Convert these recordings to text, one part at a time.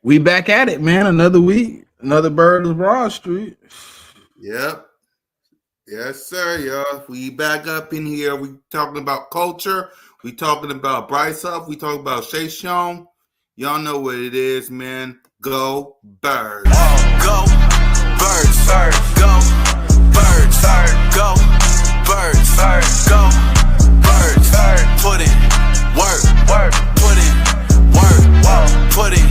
We back at it, man. Another week, another bird of Broad Street. Yep. Yes, sir, y'all. We back up in here. We talking about culture. We talking about Bryce Huff. We talking about Shay Sean. Y'all know what it is, man. Go Birds. Go Birds. Go Birds. Go Birds. Go Birds. Put in work. Put in work. Put in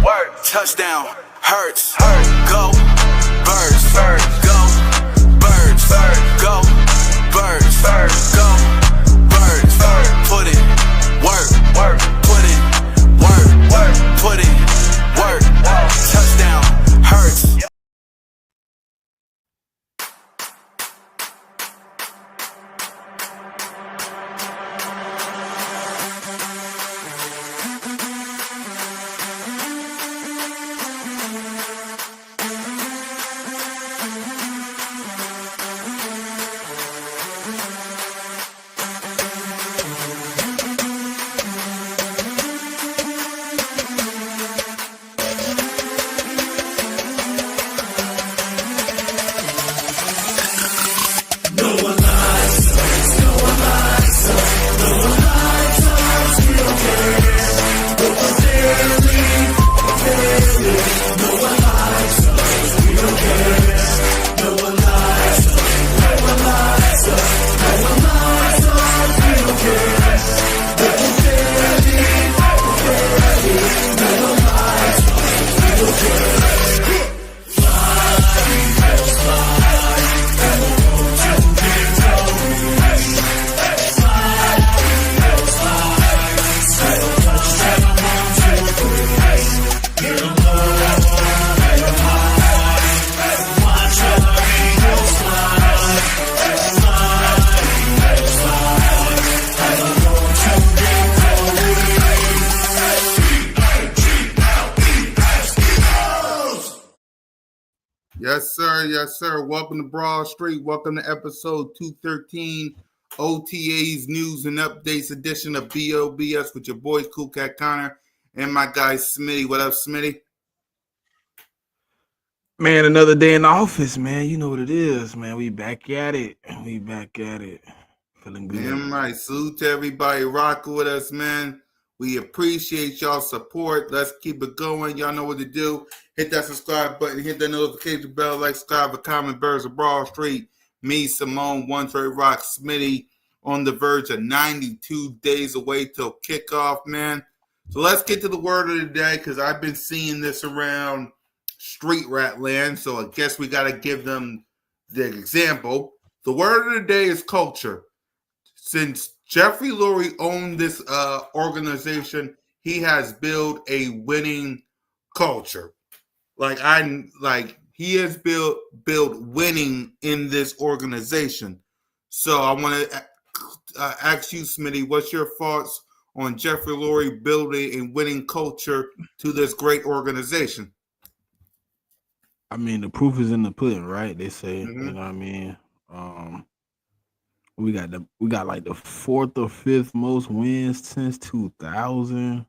work. Touchdown. Hurts. Go Birds. Go Birds. Go Birds. Go Birds. Put in work. Put in work. Put in work. Touchdown. Hurts. Yes, sir. Yes, sir. Welcome to Broad Street. Welcome to episode 213, OTAs News and Updates edition of B.O.B.S. with your boys, Cool Cat Connor, and my guy, Smitty. What up, Smitty? Man, another day in the office, man. You know what it is, man. We back at it. We back at it. Feeling good. Damn right. Salute to everybody rocking with us, man. We appreciate y'all support. Let's keep it going. Y'all know what to do. Hit that subscribe button. Hit that notification bell. Like, subscribe, comment, Birds of Broad Street. Me, Simone, One Trey Rock, Smitty, on the verge of 92 days away till kickoff, man. So let's get to the word of the day because I've been seeing this around street rat land. So I guess we got to give them the example. The word of the day is culture. Since Jeffrey Lurie owned this organization, he has built a winning culture. He has built winning in this organization. So I want to ask you, Smitty, what's your thoughts on Jeffrey Lurie building a winning culture to this great organization? I mean, the proof is in the pudding, right? They say, Mhm. you know what I mean? We got like the fourth or fifth most wins since 2000.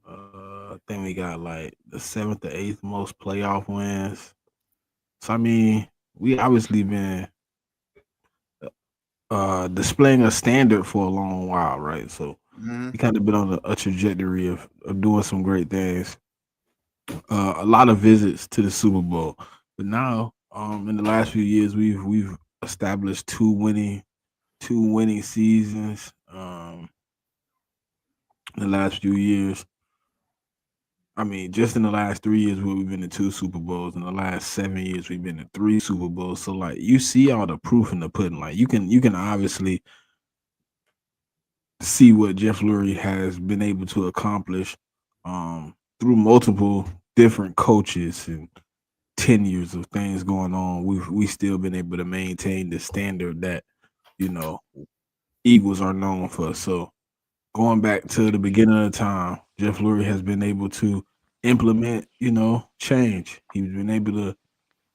I think we got like the seventh or eighth most playoff wins. So I mean, we obviously been displaying a standard for a long while, right? So we kind of been on a trajectory of doing some great things. A lot of visits to the Super Bowl, but now in the last few years we've established two winning seasons. In the last few years, I mean, just in the last 3 years, we've been to 2 Super Bowls. In the last 7 years, we've been to 3 Super Bowls. So, like, you see all the proof in the pudding. Like, you can obviously see what Jeff Lurie has been able to accomplish through multiple different coaches and tenures of things going on. We still been able to maintain the standard that Eagles are known for. So, going back to the beginning of the time, Jeff Lurie has been able to implement, change. He's been able to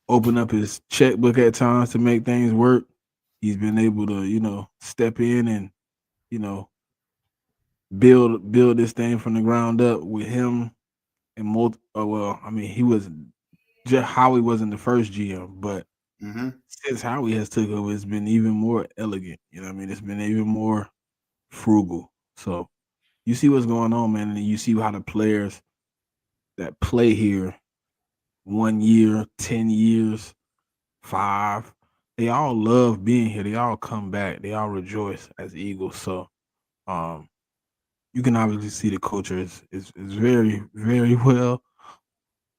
open up his checkbook at times to make things work. He's been able to, step in and, build this thing from the ground up with him well, I mean, he was just Howie wasn't the first GM, but since Howie has took over, it's been even more elegant. You know what I mean? It's been even more frugal. So you see what's going on, man, and you see how the players that play here 1 year, 10 years, 5, they all love being here. They all come back. They all rejoice as Eagles. So you can obviously see the culture is very, very well.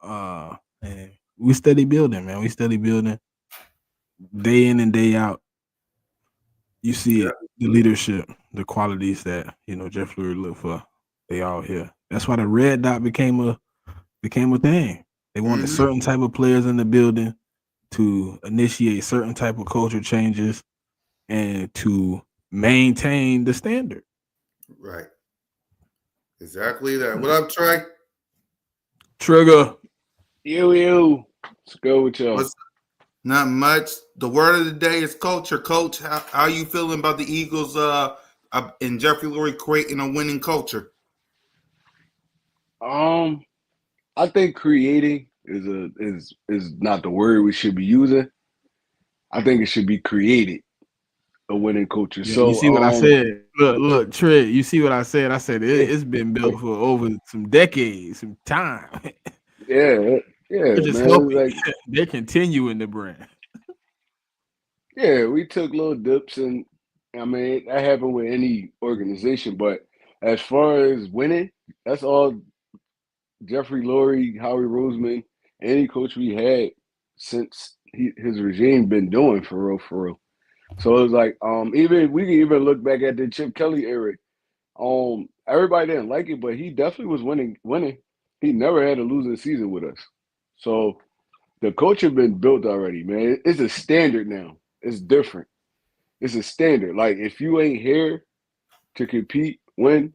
And we steady building, man. We steady building day in and day out. You see it, the leadership, the qualities that Jeff Lurie look for. They all here. That's why the red dot became a thing. They wanted certain type of players in the building to initiate certain type of culture changes and to maintain the standard. Right. Exactly that. What up, Trey? Trigger. You. Let's go with y'all. Not much. The word of the day is culture. Coach, how are you feeling about the Eagles and Jeffrey Lurie creating a winning culture? I think creating is not the word we should be using. I think it should be created, a winning culture. Yeah, so you see what I said? Look, Trey, you see what I said? I said it's been built for over some decades, some time. Yeah, They're just man. helping. Like, they're continuing the brand. yeah, we took little dips, and I mean that happened with any organization. But as far as winning, that's all Jeffrey Lurie, Howie Roseman, any coach we had since his regime been doing for real, for real. So it was like, even we can even look back at the Chip Kelly era. Everybody didn't like it, but he definitely was winning. He never had a losing season with us. So the culture been built already, man. It's a standard now. It's different. It's a standard. Like if you ain't here to compete, win,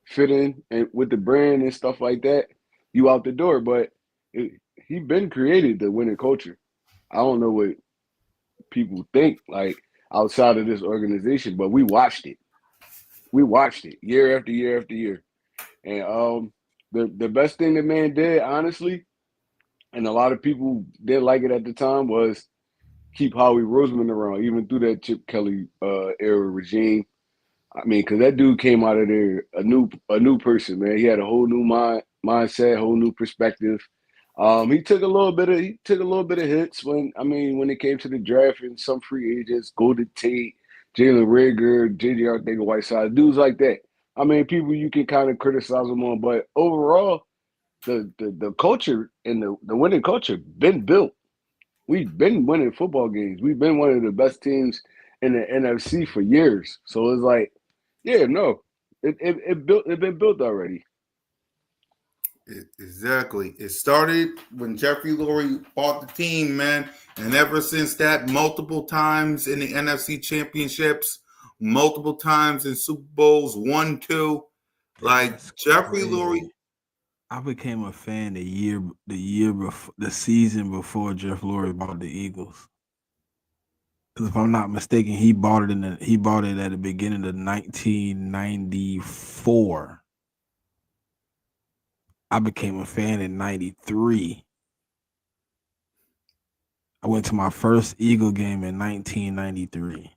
fit in, and with the brand and stuff like that, you out the door. But he been created the winning culture. I don't know what people think like outside of this organization, but we watched it. We watched it year after year after year. And the best thing the man did, honestly, and a lot of people didn't like it at the time, was keep Howie Roseman around, even through that Chip Kelly era regime. I mean, because that dude came out of there a new person, man. He had a whole new mindset, whole new perspective. He took a little bit of hits when it came to the draft and some free agents, Golden Tate, Jalen Rager, JJ Arcega-Whiteside, dudes like that. I mean, people you can kind of criticize them on, but overall, the culture and the winning culture been built. We've been winning football games. We've been one of the best teams in the NFC for years. So it's like, yeah, no, it been built already. Exactly. It started when Jeffrey Lurie bought the team, man. And ever since that, multiple times in the NFC championships, multiple times in Super Bowls, 1, 2. Like That's Jeffrey crazy. Lurie. I became a fan the year before, the season before Jeff Lurie bought the Eagles. Because if I'm not mistaken, he bought it at the beginning of 1994. I became a fan in 93. I went to my first Eagle game in 1993.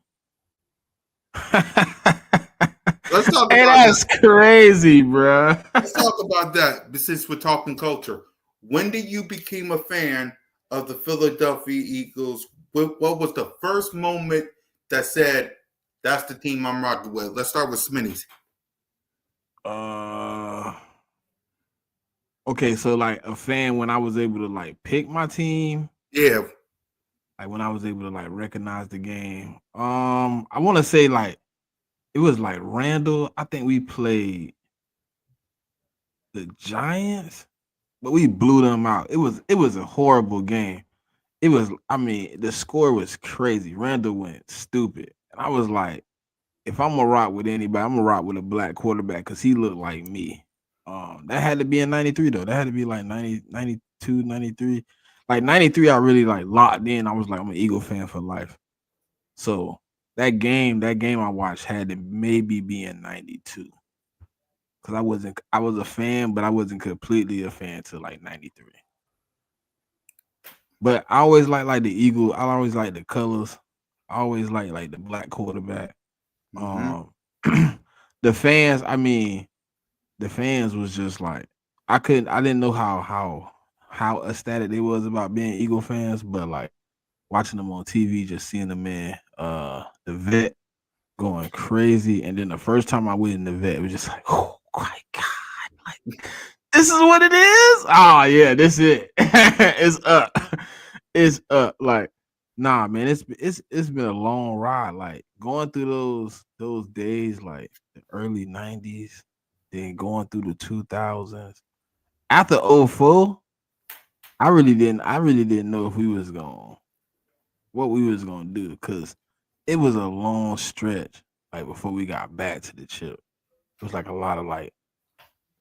Let's talk Hey, about that's crazy, bro. Let's talk about that. Since we're talking culture, when did you become a fan of the Philadelphia Eagles? What was the first moment that said, "That's the team I'm rocking with"? Let's start with Smitty's. Okay, so like a fan when I was able to like pick my team. Yeah. Like when I was able to like recognize the game. I want to say like it was like Randall. I think we played the Giants, but we blew them out. It was a horrible game. It was, I mean, the score was crazy. Randall went stupid. And I was like, if I'm gonna rock with anybody, I'm gonna rock with a black quarterback because he looked like me. That had to be in 93 though. That had to be like 90, 92, 93. Like 93, I really like locked in. I was like, I'm an Eagle fan for life. So that game I watched had to maybe be in 92. because I was a fan, but I wasn't completely a fan till like 93. But I always like the Eagle. I always like the colors. I always like the black quarterback. The fans, I mean, the fans was just like I didn't know how ecstatic they was about being Eagle fans, but like watching them on TV, just seeing the man, the vet going crazy, and then the first time I went in the vet, it was just like, oh my god, like this is what it is. Oh yeah, this it. It's up. It's up. Like, nah, man, it's been a long ride. Like going through those days, like the early 90s, then going through the 2000s. After '04, I really didn't know if we was what we was gonna do, because it was a long stretch like before we got back to the chip. It was like a lot of like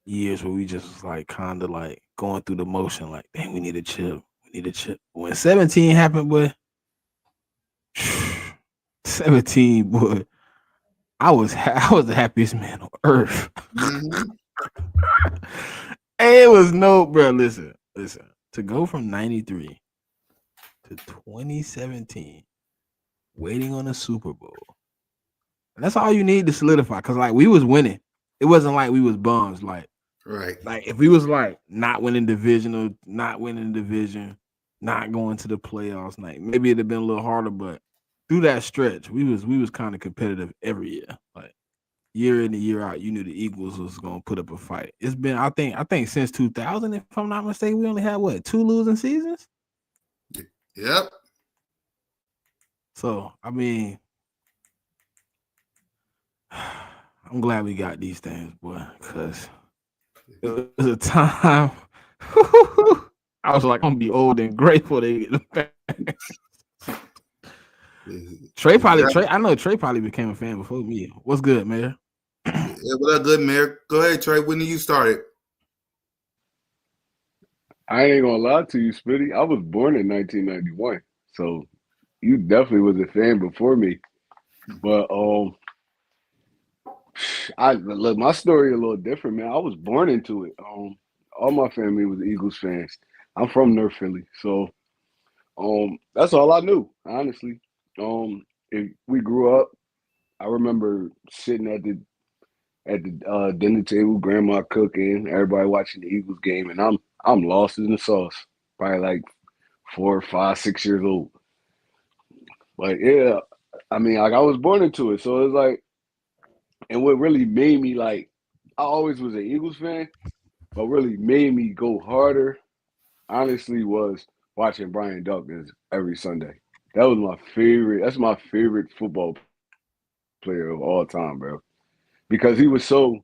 years where we just was like kind of like going through the motion, like, dang, we need a chip. We need a chip. When 17 happened, boy, 17, boy, I was the happiest man on earth. And it was bro, listen. To go from 93 to 2017, waiting on a Super Bowl. And that's all you need to solidify, because like we was winning. It wasn't like we was bums. Like, right. Like if we was like not winning division, not going to the playoffs, like maybe it'd have been a little harder, but through that stretch, we was kind of competitive every year. Like year in and year out, you knew the Eagles was gonna put up a fight. It's been, I think since 2000, if I'm not mistaken, we only had 2 losing seasons. Yep. So I mean, I'm glad we got these things, boy, because it was a time. I was like, I'm gonna be old and grateful they get them back. Trey, I know Trey probably became a fan before me. What's good, Mayor? Yeah, what up, good, Mayor? Go ahead, Trey. When did you start it? I ain't gonna lie to you, Spitty. I was born in 1991, so you definitely was a fan before me. But I look, my story a little different, man. I was born into it. All my family was Eagles fans. I'm from North Philly, so that's all I knew, honestly. If we grew up, I remember sitting at the dinner table, grandma cooking, everybody watching the Eagles game, and I'm lost in the sauce. Probably like 4, 5, 6 years old. But yeah, I mean, like I was born into it, so it's like, and what really made me like, I always was an Eagles fan, but really made me go harder, honestly, was watching Brian Dawkins every Sunday. That was my favorite. That's my favorite football player of all time, bro. Because he wasn't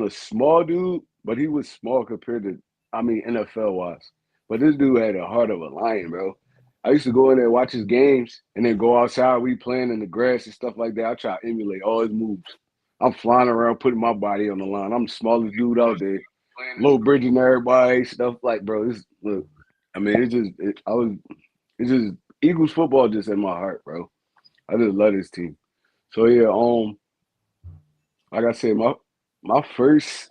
a small dude, but he was small compared to, I mean, NFL wise. But this dude had a heart of a lion, bro. I used to go in there, watch his games, and then go outside. We playing in the grass and stuff like that. I try to emulate all his moves. I'm flying around, putting my body on the line. I'm the smallest dude out there, low bridging everybody, stuff like, bro. Look, I mean, it's just Eagles football just in my heart, bro. I just love this team. So yeah, like I said, my first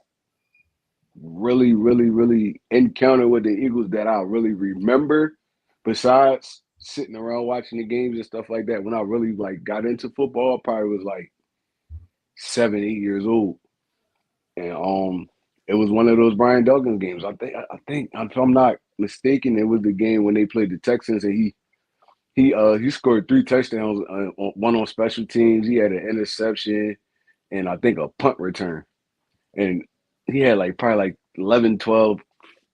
really encounter with the Eagles that I really remember, besides sitting around watching the games and stuff like that, when I really like got into football, I probably was like 7, 8 years old. And it was one of those Brian Dawkins games. I think if I'm not mistaken, it was the game when they played the Texans, and he scored 3 touchdowns, one on special teams. He had an interception and I think a punt return. And he had like probably like 11, 12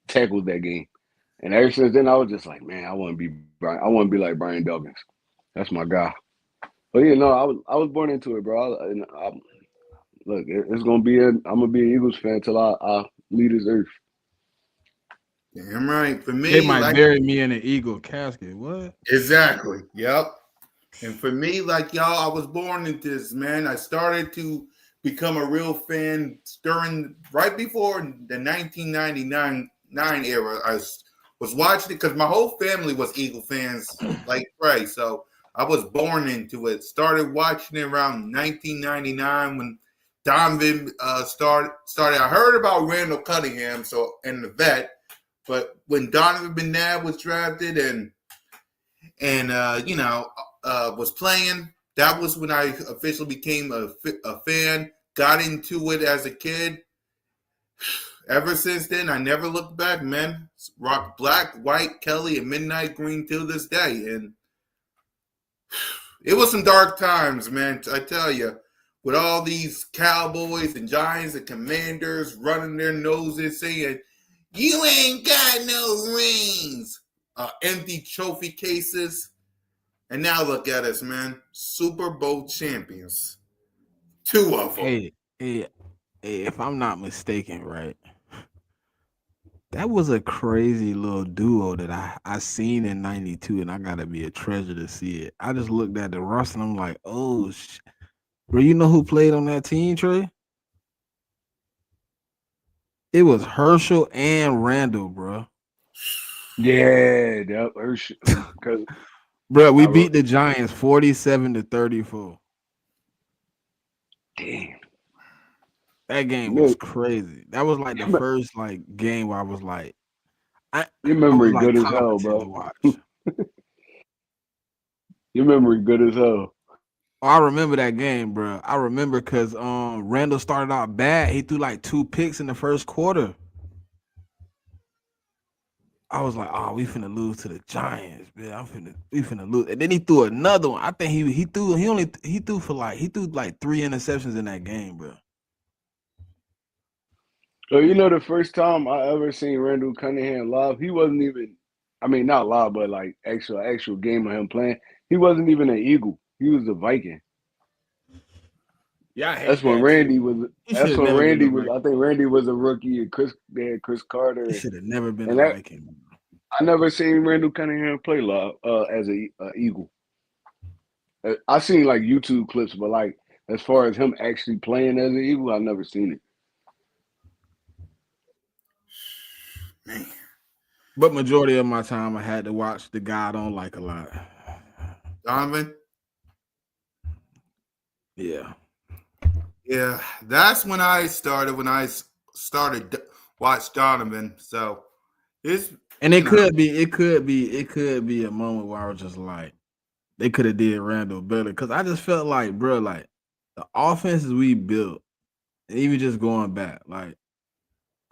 tackles that game. And ever since then, I was just like, man, I want to be like Brian Dawkins. That's my guy. But yeah, no, I was born into it, bro. Look, it's gonna be I'm gonna be an Eagles fan till I leave this earth. Damn right. For me, They might bury me in an Eagle casket. What? Exactly. Yep. And for me, like y'all, I was born into this, man. I started to become a real fan right before the 1999 era. I was watching it because my whole family was Eagle fans, like Trey. So I was born into it. Started watching it around 1999 when Donovan started. I heard about Randall Cunningham, and the vet, but when Donovan McNabb was drafted and was playing, that was when I officially became a fan. Got into it as a kid. Ever since then, I never looked back, man. Rock black, white, Kelly, and midnight green till this day, and it was some dark times, man. I tell you, with all these Cowboys and Giants and Commanders running their noses, saying, "You ain't got no rings," empty trophy cases, and now look at us, man. Super Bowl champions, 2 of them. Hey, if I'm not mistaken, right? That was a crazy little duo that I seen in '92, and I gotta be a treasure to see it. I just looked at the roster and I'm like, oh, bro, you know who played on that team, Trey? It was Herschel and Randall, bro. Yeah, that Herschel. Because bro, we beat the Giants 47-34. Damn. That game was crazy. That was like the first like game where I was like, your memory I was, good like, as hell, bro. to watch. Your memory good as hell. Oh, I remember that game, bro. I remember because Randall started out bad. He threw like 2 picks in the first quarter. I was like, oh, we finna lose to the Giants, man. We finna lose. And then he threw another one. I think he threw like 3 interceptions in that game, bro. So you know, the first time I ever seen Randall Cunningham live, he wasn't even, I mean, not live, but like actual game of him playing. He wasn't even an Eagle. He was a Viking. Yeah, I hate that's when that Randy too. was. That's when Randy was. I think Randy was a rookie, and they had Chris Carter. He should have never been a Viking. I never seen Randall Cunningham play live as a Eagle. I seen like YouTube clips, but like as far as him actually playing as an Eagle, I never seen it. Man. But majority of my time, I had to watch the guy I don't like a lot. Donovan? Yeah. Yeah, that's when I started watch Donovan. So it could be a moment where I was just like, they could have did Randall better. Because I just felt like, bro, like the offenses we built, and even just going back,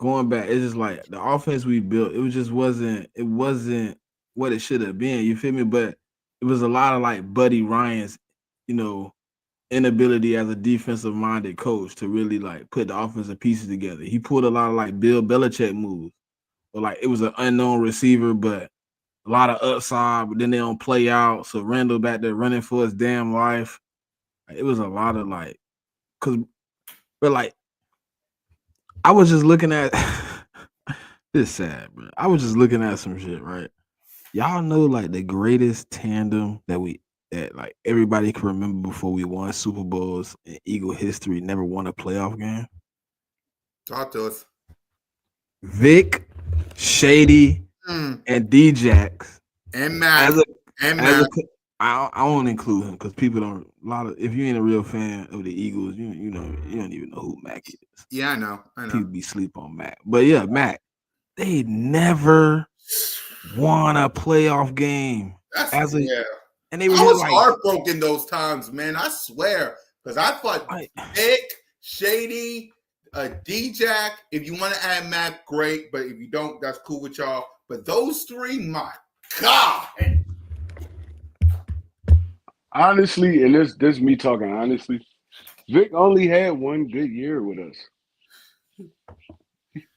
it's just like the offense we built, it wasn't what it should have been. You feel me? But it was a lot of like Buddy Ryan's, inability as a defensive minded coach to really like put the offensive pieces together. He pulled a lot of like Bill Belichick moves. Or like it was an unknown receiver, but a lot of upside, but then they don't play out. So Randall back there running for his damn life. It was a lot of like, but like, I was just looking at this sad, bro. I was just looking at some shit, right? Y'all know like the greatest tandem that like everybody can remember before we won Super Bowls in Eagle history, never won a playoff game. Talk to us. Vic, Shady, and D-Jax. And Matt. I won't include him because people don't. If you ain't a real fan of the Eagles, you don't even know who Mac is. Yeah, I know. People be sleep on Mac, but yeah, Mac. They never won a playoff game. And they was heartbroken those times, man. I swear, because I thought Vic, Shady, D-Jack. If you want to add Mac, great. But if you don't, that's cool with y'all. But those 3, my God. Honestly, and this me talking honestly, Vic only had 1 good year with us.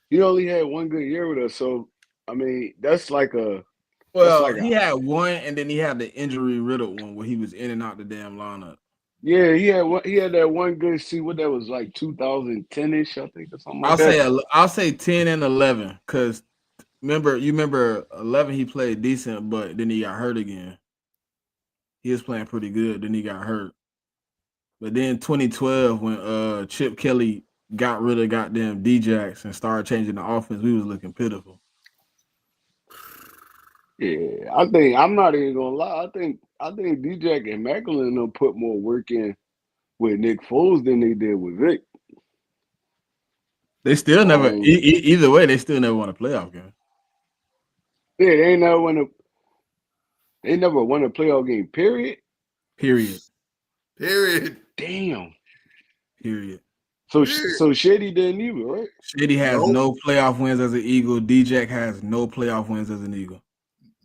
He only had 1 good year with us, so I mean that's like a. Well, he had 1, and then he had the injury riddled one where he was in and out the damn lineup. Yeah, he had that 1 good season. What that was like 2010-ish, I think, or something like that. I'll say 10 and 11 because you remember 11 he played decent, but then he got hurt again. He was playing pretty good, then he got hurt. But then 2012 when Chip Kelly got rid of goddamn D-Jax and started changing the offense, we was looking pitiful. Yeah, I think I'm not even gonna lie. I think D-Jack and Macklin them put more work in with Nick Foles than they did with Vic. They still never either way. They still never won a playoff game. Yeah, they never won a playoff game. Period. Damn. Period. So Shady didn't either, right? Shady has no playoff wins as an Eagle. D-Jack has no playoff wins as an Eagle.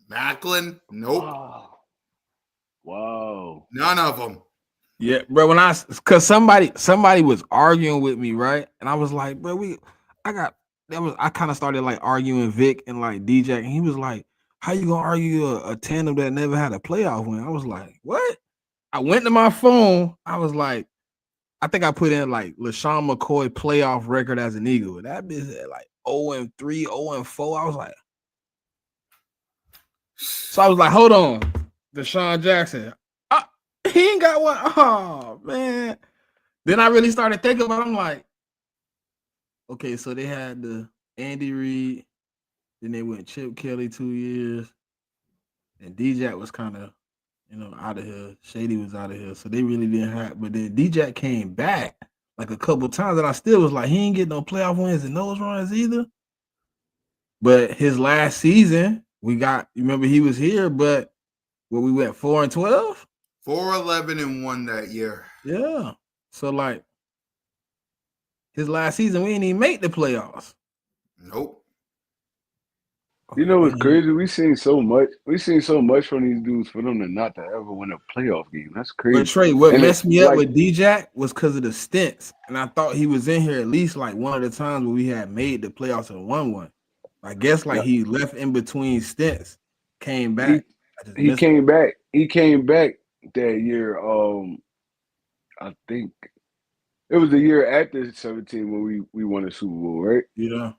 Macklin, nope. Wow. None of them. Yeah, bro. Cause somebody was arguing with me, right? And I was like, bro, I kind of started like arguing Vic and like D-Jack, and he was like, how you gonna argue a tandem that never had a playoff win? I was like, what? I went to my phone. I was like, I think I put in like LaShawn McCoy playoff record as an Eagle. That bitch at like 0-3, 0-4. I was like, so I was like, hold on, Deshaun Jackson. He ain't got one. Oh man. Then I really started thinking about it. I'm like, okay, so they had the Andy Reid, then they went Chip Kelly 2 years, and D-Jack was kind of, out of here. Shady was out of here. So they really didn't have, but then D-Jack came back like a couple times, and I still was like, he ain't getting no playoff wins in those runs either. But his last season, remember he was here, but we went 4-12? 4-11-1 that year. Yeah. So like his last season, we didn't even make the playoffs. Nope. You know what's crazy? We seen so much from these dudes for them to not to ever win a playoff game. That's crazy. But Trey, what messed me up with D-Jack was because of the stints. And I thought he was in here at least like one of the times where we had made the playoffs and won one. I guess he left in between stints, came back. He came back that year. I think it was the year after 17 when we won the Super Bowl, right? Yeah,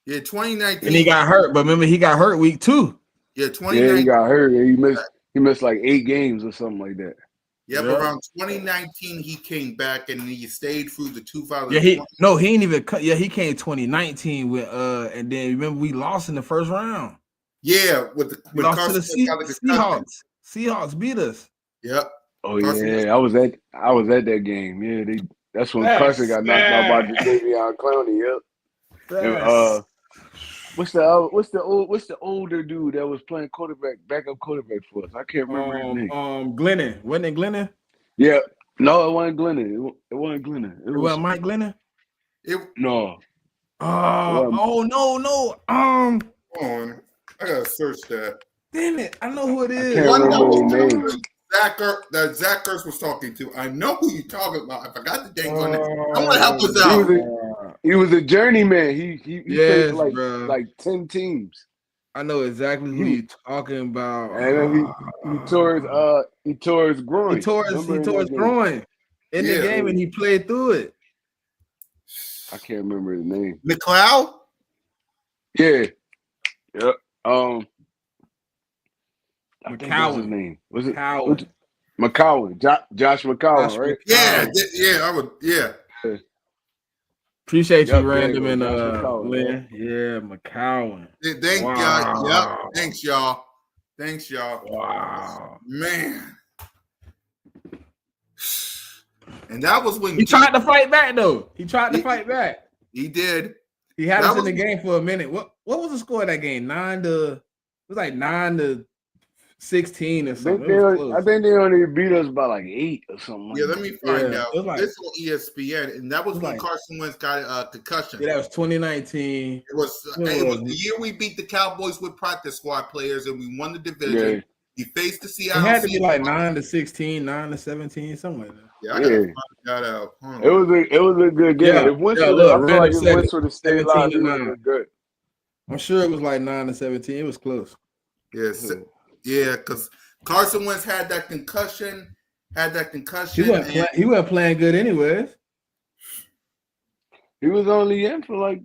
2019. And he got hurt, but remember he got hurt week 2. Yeah, 2019. Yeah, he got hurt. He missed like 8 games or something like that. Yep, around 2019 he came back and he stayed through the 2020. Yeah, he ain't even cut. Yeah, he came 2019 with and then remember we lost in the first round. Yeah, with lost to the Seahawks. Seahawks beat us. Yep. Oh yeah, I was at that game. Yeah, that's when Carson got knocked out by Jadeveon Clowney. Yep. And, what's the older dude that was playing backup quarterback for us? I can't remember his name. Glennon. Wasn't it Glennon? Yeah. No, it wasn't Glennon. It wasn't Glennon. It was Mike Glennon? No. No. Hold on. I gotta search that. Damn it. I know who it is. I can't remember his name. That Zach Ertz was talking to. I know who you're talking about. I forgot the dang on it. I'm gonna help us out. He was a journeyman. He played for like 10 teams. I know exactly who you're talking about. And he tore his groin. He tore his groin in the game, and he played through it. I can't remember his name. McLeod? Yeah. Yep. McCowan. His name was it McCowan? Josh McCowan, right? Yeah. Appreciate you, Random and Lynn. Yeah, McCowan. Thank y'all. Yep. Thanks, y'all. Wow, man. And that was when he tried to fight back, though. He tried to fight back. He did. He had us in the game for a minute. What was the score of that game? 9-16 or something. I think they only beat us by like 8 or something. Yeah, let me find out. This on ESPN, and that was when Carson Wentz got a concussion. Yeah, that was 2019. It was the year we beat the Cowboys with practice squad players, and we won the division. Yeah. He faced the Seattle. It had to be like 9-16, 9-17, something like that. Yeah, I gotta find that out. It was a good game. Yeah, If Wentz would have stayed alive, it would have been good. I'm sure it was like 9-17. It was close. Yes. Yeah, because Carson Wentz had that concussion. He wasn't playing good anyways. He was only in for like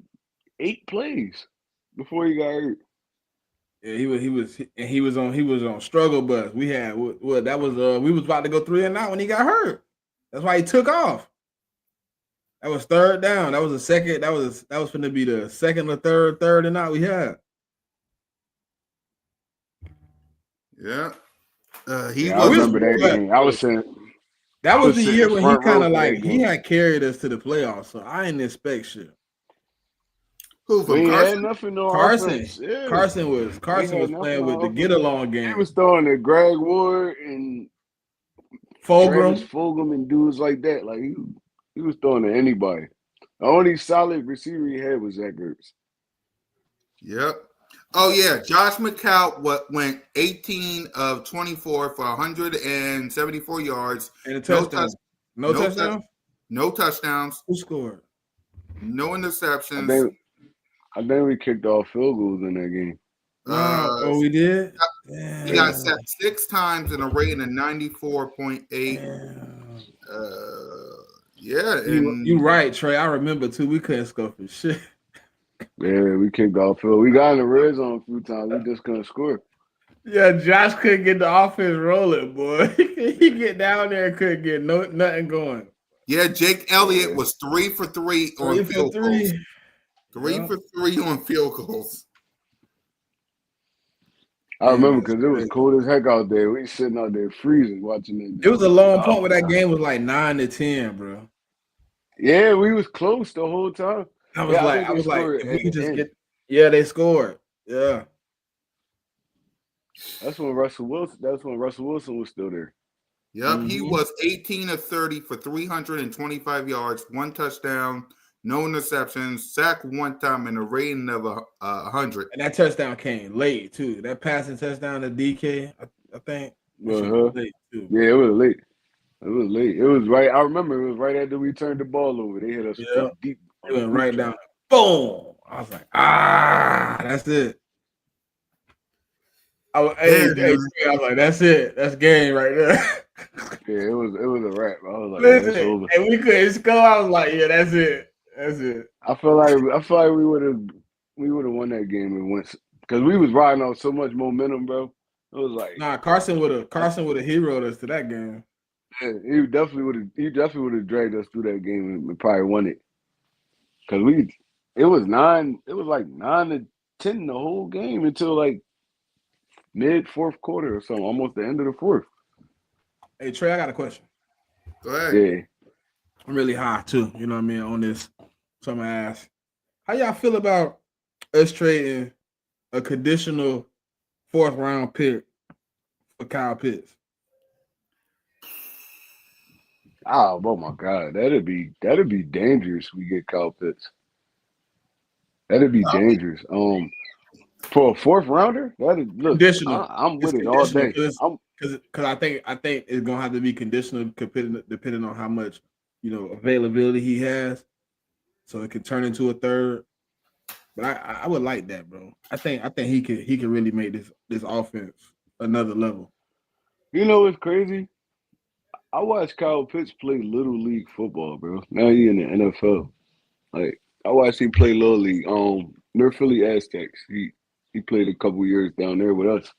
8 plays before he got hurt. Yeah, he was on struggle bus. We had we was about to go 3 and out when he got hurt. That's why he took off. That was 3rd down. That was the second. That was going to be the second or third and out we had. Yeah. I remember that game. I was saying that was the year when he kind of like he had carried us to the playoffs. So I didn't expect shit. Who We from ain't had Carson? nothing on Carson. offense. Yeah. Carson was We ain't playing had nothing with on the offense. get along He game. was throwing to Greg Ward and Travis Fulgham. Fulgham and dudes like that. Like he was throwing to anybody. The only solid receiver he had was Zach Ertz. Yep. Oh yeah, Josh McCown went 18 of 24 for 174 yards. And a touchdown. No touchdowns? No touchdowns. Who scored? No I interceptions. think we kicked off field goals in that game. We did? He got sacked 6 times in a rating of 94.8. Yeah, and you right, Trey. I remember too. We couldn't score for shit. Yeah, we kicked off field. We got in the red zone a few times. We just couldn't score. Yeah, Josh couldn't get the offense rolling, boy. He get down there and couldn't get nothing going. yeah, Jake Elliott was 3 for 3 on field goals. 3 for 3 on field goals. I remember because it was cold as heck out there. We sitting out there freezing watching it. It was a long point where that game was like 9-10, bro. Yeah, we was close the whole time. I was like, if we could just end. they scored. Yeah. That's when Russell Wilson was still there. Yep, he was 18 of 30 for 325 yards, 1 touchdown, no interceptions, sacked 1 time, and a rating of 100. And that touchdown came late too. That passing touchdown to DK, I think. Late too. Yeah, it was late. It was late. It was right. I remember it was right after we turned the ball over. They hit us deep. It went right down. Boom! I was like, that's it. I was like, that's it. That's game right there. Yeah, it was a wrap. I was like, listen, and we couldn't score. I was like, yeah, that's it. That's it. I feel like we would have won that game and went because we was riding on so much momentum, bro. It was like Carson would have heroed us to that game. Yeah, he definitely would have dragged us through that game and probably won it. Cause it was like 9-10 the whole game until like mid fourth quarter or something, almost the end of the fourth. Hey Trey, I got a question. Go ahead. Yeah. I'm really high too, you know what I mean, on this. So I'm gonna ask, how y'all feel about us trading a conditional 4th round pick for Kyle Pitts? Oh my God, that'd be dangerous. We get Kyle Pitts. That'd be dangerous. For a 4th rounder, conditional. I'm with it all day. Because I think it's gonna have to be conditional depending on how much availability he has, so it could turn into a 3rd. But I would like that, bro. I think he could really make this offense another level. You know what's crazy? I watched Kyle Pitts play Little League football, bro. Now he in the NFL. Like I watched him play Little League. Near Philly Aztecs. He played a couple years down there with us.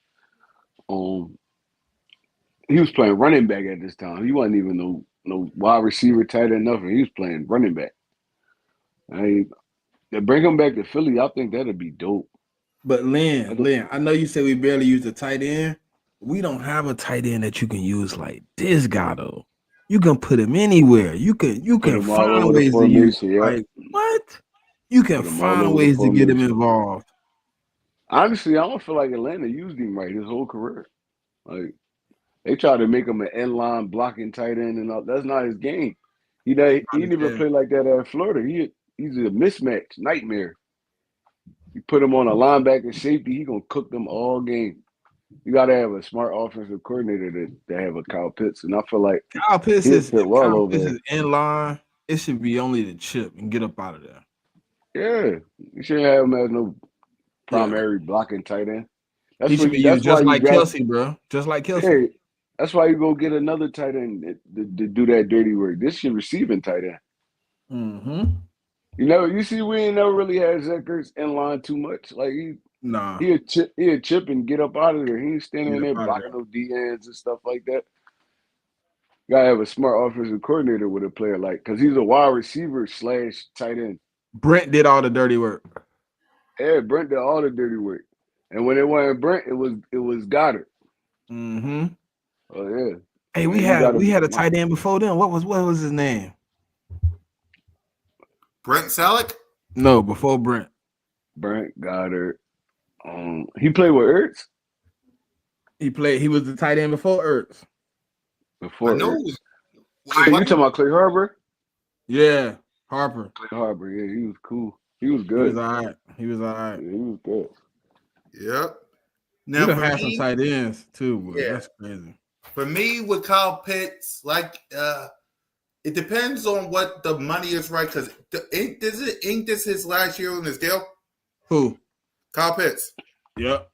He was playing running back at this time. He wasn't even no wide receiver, tight end, nothing. He was playing running back. They bring him back to Philly. I think that'd be dope. But Lynn, I know you said we barely use a tight end. We don't have a tight end that you can use like this guy though. You can put him anywhere. You can find ways to use him. Like what? You can find ways to get him involved. Honestly, I don't feel like Atlanta used him right his whole career. Like they tried to make him an inline blocking tight end and all. That's not his game. He never played like that at Florida. He's a mismatch nightmare. You put him on a linebacker safety, he gonna cook them all game. You gotta have a smart offensive coordinator to have a Kyle Pitts, and I feel like Kyle Pitts is in line. It should be only the chip and get up out of there. Yeah, you shouldn't have him as no primary blocking tight end. He should be used just like Kelsey, bro. Just like Kelsey. Hey, that's why you go get another tight end to do that dirty work. This should receiving tight end. Mm-hmm. You see, we ain't never really had Zach Ertz in line too much. Like he'd chip and get up out of there. He ain't standing there blocking no DNs and stuff like that. You gotta have a smart offensive coordinator with a player because he's a wide receiver / tight end. Brent did all the dirty work. Yeah, Brent did all the dirty work. And when it wasn't Brent, it was Goddard. Mm-hmm. Oh yeah. Hey, we had a tight end before then. What was his name? Brent Selleck? No, before Brent. Brent Goddard. He played with Ertz He was the tight end before Ertz. I before know Ertz. it was. Clay, you talking about Clay Harbor? Yeah, Harper. Clay Harbor, yeah, he was cool. He was He was good. all right. He was all right. Yeah, he was good. Yep. We Now done for had some me, tight ends too, but yeah, that's crazy. for me with Kyle Pitts, it depends on what the money is, right? Because ain't this his last year on his deal? Who? Kyle Pitts. Yep.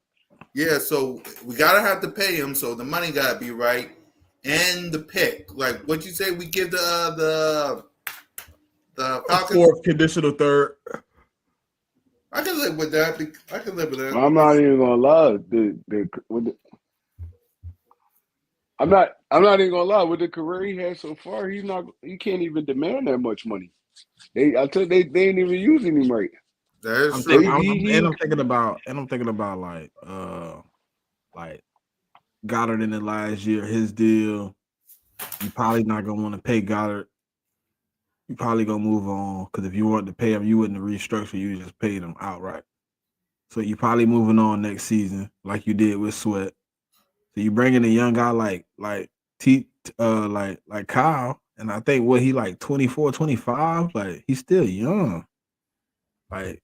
Yeah, so we gotta have to pay him, so the money gotta be right, and the pick. Like what you say, we give the A Falcons. fourth conditional third. I can live with that. I can live with that. I'm not even gonna lie. I'm not even gonna lie. With the career he had so far, he can't even demand that much money. They ain't even using him right. That is I'm true. thinking. He I'm thinking about like Goddard in the last year, his deal. You probably not gonna want to pay Goddard. You probably gonna move on because if you want to pay him, you wouldn't restructure. You just paid him outright. So you probably moving on next season, like you did with Sweat. So you bring in a young guy like Kyle, and I think what he like 24, 25, like he's still young. Like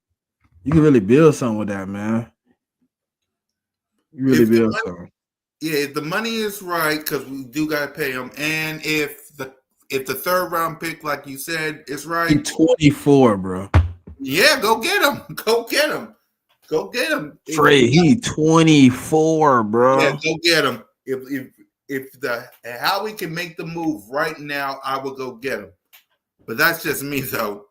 you can really build something with that, man. You really If the build money, something. yeah, if the money is right, because we do gotta pay him, and if the third round pick, like you said, is He right, 24, bro. yeah, go get him. Go get him. Go get him. Trey, he 24, Yeah, bro. go get him. If how we can make the move right now, I will go get him. But that's just me though.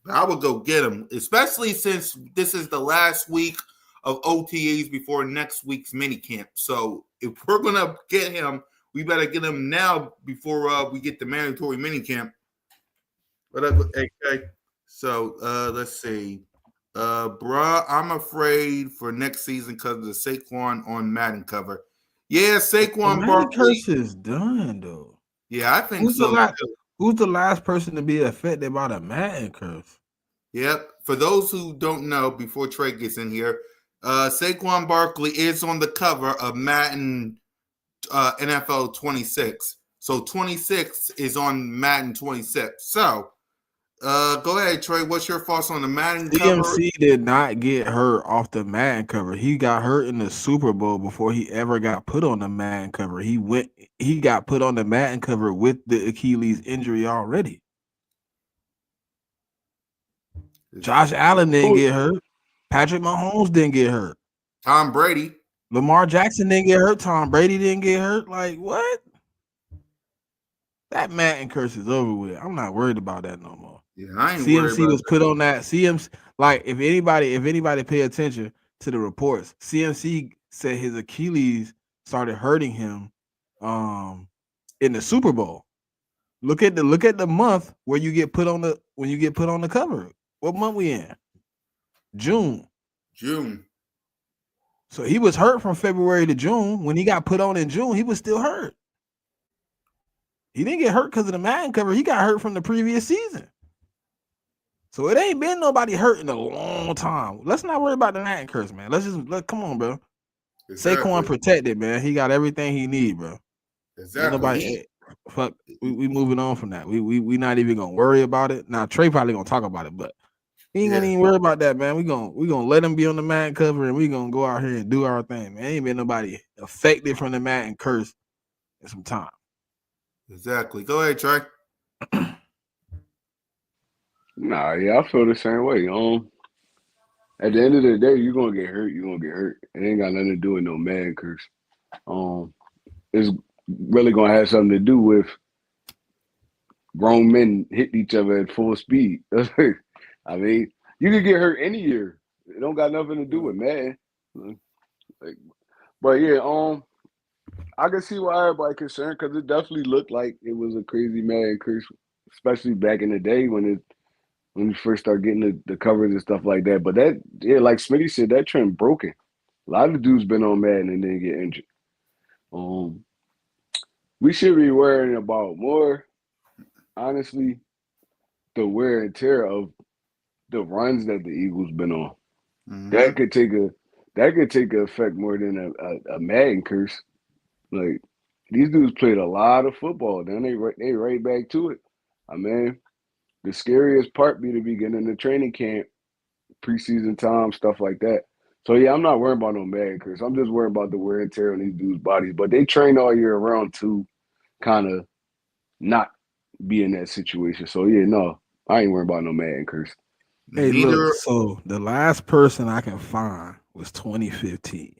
I would go get him, especially since this is the last week of OTAs before next week's minicamp. So if we're gonna get him, we better get him now before we get the mandatory minicamp. What up, AK? So let's see. Bruh, I'm afraid for next season because of the Saquon on Madden cover. Yeah, The Saquon Madden Barkley. curse is done though. Yeah, I think Who's the so last? too. Who's the last person to be affected by the Madden curse? Yep. For those who don't know, before Trey gets in here, Saquon Barkley is on the cover of Madden NFL 26. So 26 is on Madden 26. So go ahead, Trey. What's your thoughts on the Madden cover? CMC did not get hurt off the Madden cover. He got hurt in the Super Bowl before he ever got put on the Madden cover. He got put on the Madden cover with the Achilles injury already. Josh Allen didn't get hurt. Patrick Mahomes didn't get hurt. Tom Brady. Lamar Jackson didn't get hurt. Tom Brady didn't get hurt. Like what? That Madden curse is over with. I'm not worried about that no more. Yeah, I ain't worried CMC about was put on that. CMC, like if anybody pay attention to the reports, CMC said his Achilles started hurting him in the Super Bowl. Look at the month where you get put on the cover. What month we in? June. June. So he was hurt from February to June. When he got put on in June, he was still hurt. He didn't get hurt because of the Madden cover. He got hurt from the previous season. So it ain't been nobody hurt in a long time. Let's not worry about the Madden curse, man. Come on, bro. Exactly. Saquon protected, man. He got everything he need, bro. Exactly. Ain't nobody fuck. We moving on from that. We not even gonna worry about it. Now Trey probably gonna talk about it, but he ain't gonna even worry about that, man. We gonna let him be on the Madden cover and we gonna go out here and do our thing, man. Ain't been nobody affected from the Madden curse in some time. Exactly. Go ahead, Trey. Nah, yeah, I feel the same way. At the end of the day, you're gonna get hurt. You're gonna get hurt. It ain't got nothing to do with no man curse. It's really gonna have something to do with grown men hitting each other at full speed. I mean, you could get hurt any year. It don't got nothing to do with man. But yeah, I can see why everybody concerned because it definitely looked like it was a crazy man curse, especially back in the day when we first started getting the covers and stuff like that. But that, yeah, like Smitty said, that trend broken. A lot of dudes been on Madden and didn't get injured. We should be worrying about more, honestly, the wear and tear of the runs that the Eagles been on. That could take a effect more than a Madden curse. Like these dudes played a lot of football. Then they right back to it. I mean, the scariest part be the beginning of training camp, preseason time, stuff like that. So yeah, I'm not worried about no Madden curse. I'm just worried about the wear and tear on these dudes' bodies. But they train all year round to kind of not be in that situation. So yeah, no, I ain't worried about no Madden curse. Hey, look, so the last person I can find was 2015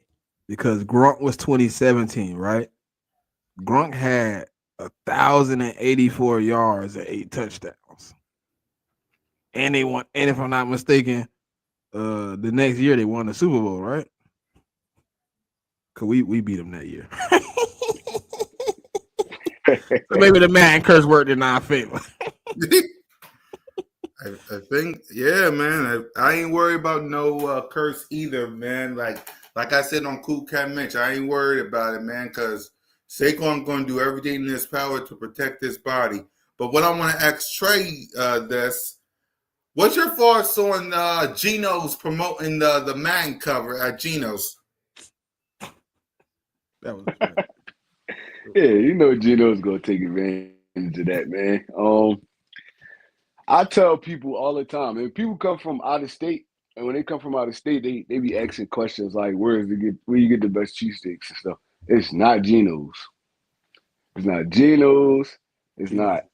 because Gronk was 2017, right? Gronk had 1,084 yards and 8 touchdowns. And they won, and if I'm not mistaken, the next year they won the Super Bowl, right? Cause we beat them that year. So maybe the Madden curse worked in our favor. I think, yeah, man. I ain't worried about no curse either, man. Like I said on Cool Cat Mitch, I ain't worried about it, man, because Saquon going to do everything in his power to protect his body. But what I want to ask Trey what's your thoughts on Geno's promoting the Madden cover at Geno's? That was funny. Yeah, you know Geno's gonna take advantage of that, man. I tell people all the time, if people come from out of state, and when they come from out of state, they be asking questions like, where you get the best cheesesteaks and stuff. It's not Geno's. It's not Geno's. It's not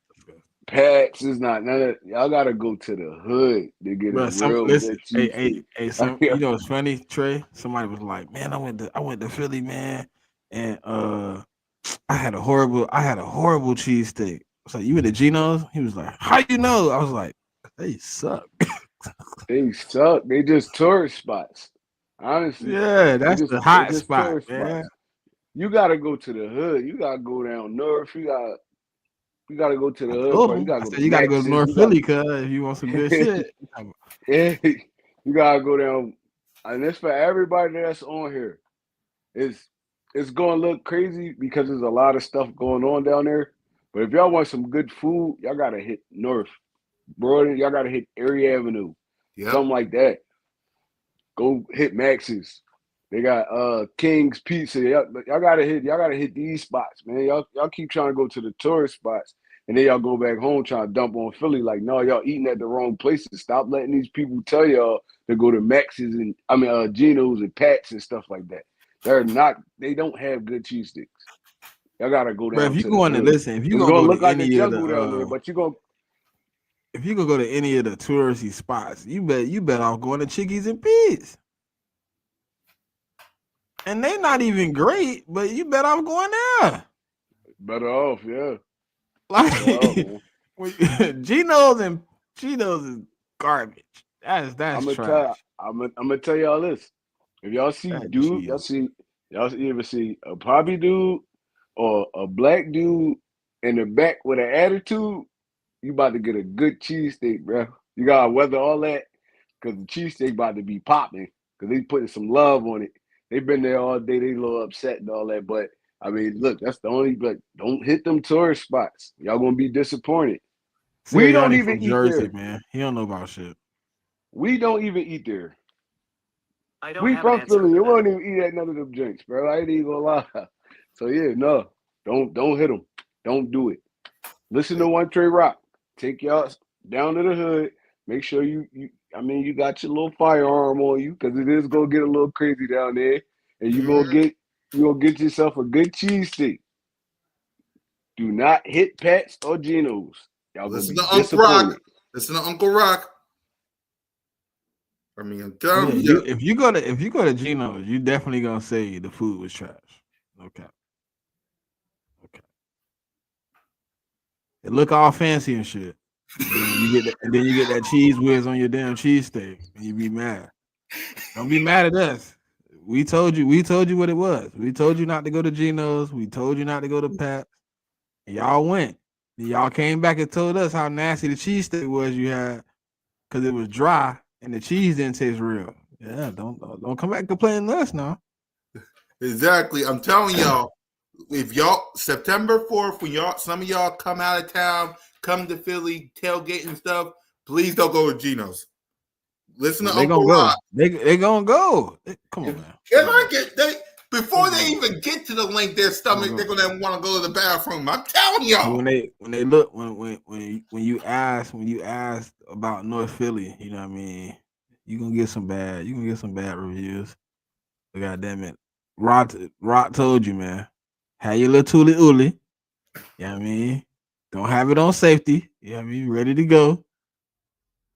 Pat's. It's not none of y'all gotta go to the hood to get a real good cheesesteak. You know what's funny, Trey? Somebody was like, man, I went to Philly, man, and I had a horrible cheesesteak. I was like, you went to Geno's? He was like, how you know? I was like, they suck. They suck. They just tourist spots. Honestly. Yeah, that's the hot spot, man. Spots. You gotta go to the hood. You gotta go down north. You gotta go to the hood part. You gotta go to North Philly, cuz if you want some good shit. Yeah, you gotta go down. And it's for everybody that's on here. It's gonna look crazy because there's a lot of stuff going on down there. But if y'all want some good food, y'all gotta hit north. Bro, y'all gotta hit Erie Avenue. Yep. Something like that. Go hit Max's. They got King's Pizza. Y'all gotta hit these spots, man. Y'all keep trying to go to the tourist spots, and then y'all go back home trying to dump on Philly. Like, no, y'all eating at the wrong places. Stop letting these people tell y'all to go to Max's and Geno's and Pat's and stuff like that. They don't have good cheesesteaks. Y'all gotta go down. Bro, if you going to listen, if you gonna look like the jungle down there, but you gonna. If you gonna go to any of the touristy spots, you bet off going to Chickies and Pete's. And they not even great, but you bet off going there. Better off, yeah. Like Geno's is garbage. That's trash. I'm gonna tell y'all this. If y'all see y'all ever see a poppy dude or a black dude in the back with an attitude, you about to get a good cheesesteak, bro. You gotta weather all that because the cheesesteak about to be popping because they putting some love on it. They've been there all day. They a little upset and all that, but I mean, look, that's the only. Like, don't hit them tourist spots. Y'all gonna be disappointed. We don't even eat Jersey, there, man. He don't know about shit. We don't even eat there. We from Philly. You won't even eat at none of them drinks, bro. I ain't even gonna lie. So yeah, no, don't hit them. Don't do it. Listen to One Trey Rock. Take y'all down to the hood. Make sure you got your little firearm on you because it is gonna get a little crazy down there, and you gonna get yourself a good cheesesteak. Do not hit Pat's or Geno's. Y'all Listen gonna to be Uncle Rock. Listen to Uncle Rock. I mean, I'm telling you. If you go to Geno's, you definitely gonna say the food was trash. Okay. It look all fancy and shit. And then you get that cheese whiz on your damn cheesesteak, and you be mad. Don't be mad at us. We told you what it was. We told you not to go to Geno's. We told you not to go to Pat's. And y'all went. And y'all came back and told us how nasty the cheesesteak was you had because it was dry and the cheese didn't taste real. Yeah, don't come back complaining to us now. Exactly. I'm telling y'all, if y'all September 4th, when some of y'all come out of town, come to Philly, tailgate and stuff, please don't go to Geno's. Listen to They Uncle gonna Rock. go. They gonna go. Come on, man. Can I get before they even get to the link, their stomach, they're gonna want to go to the bathroom. I'm telling y'all. When they look when you ask about North Philly, you know what I mean, you gonna get some bad reviews. But God damn it, Rock told you, man. Have your little toolie oolie. You know what I mean? Don't have it on safety. You know what I mean? Ready to go.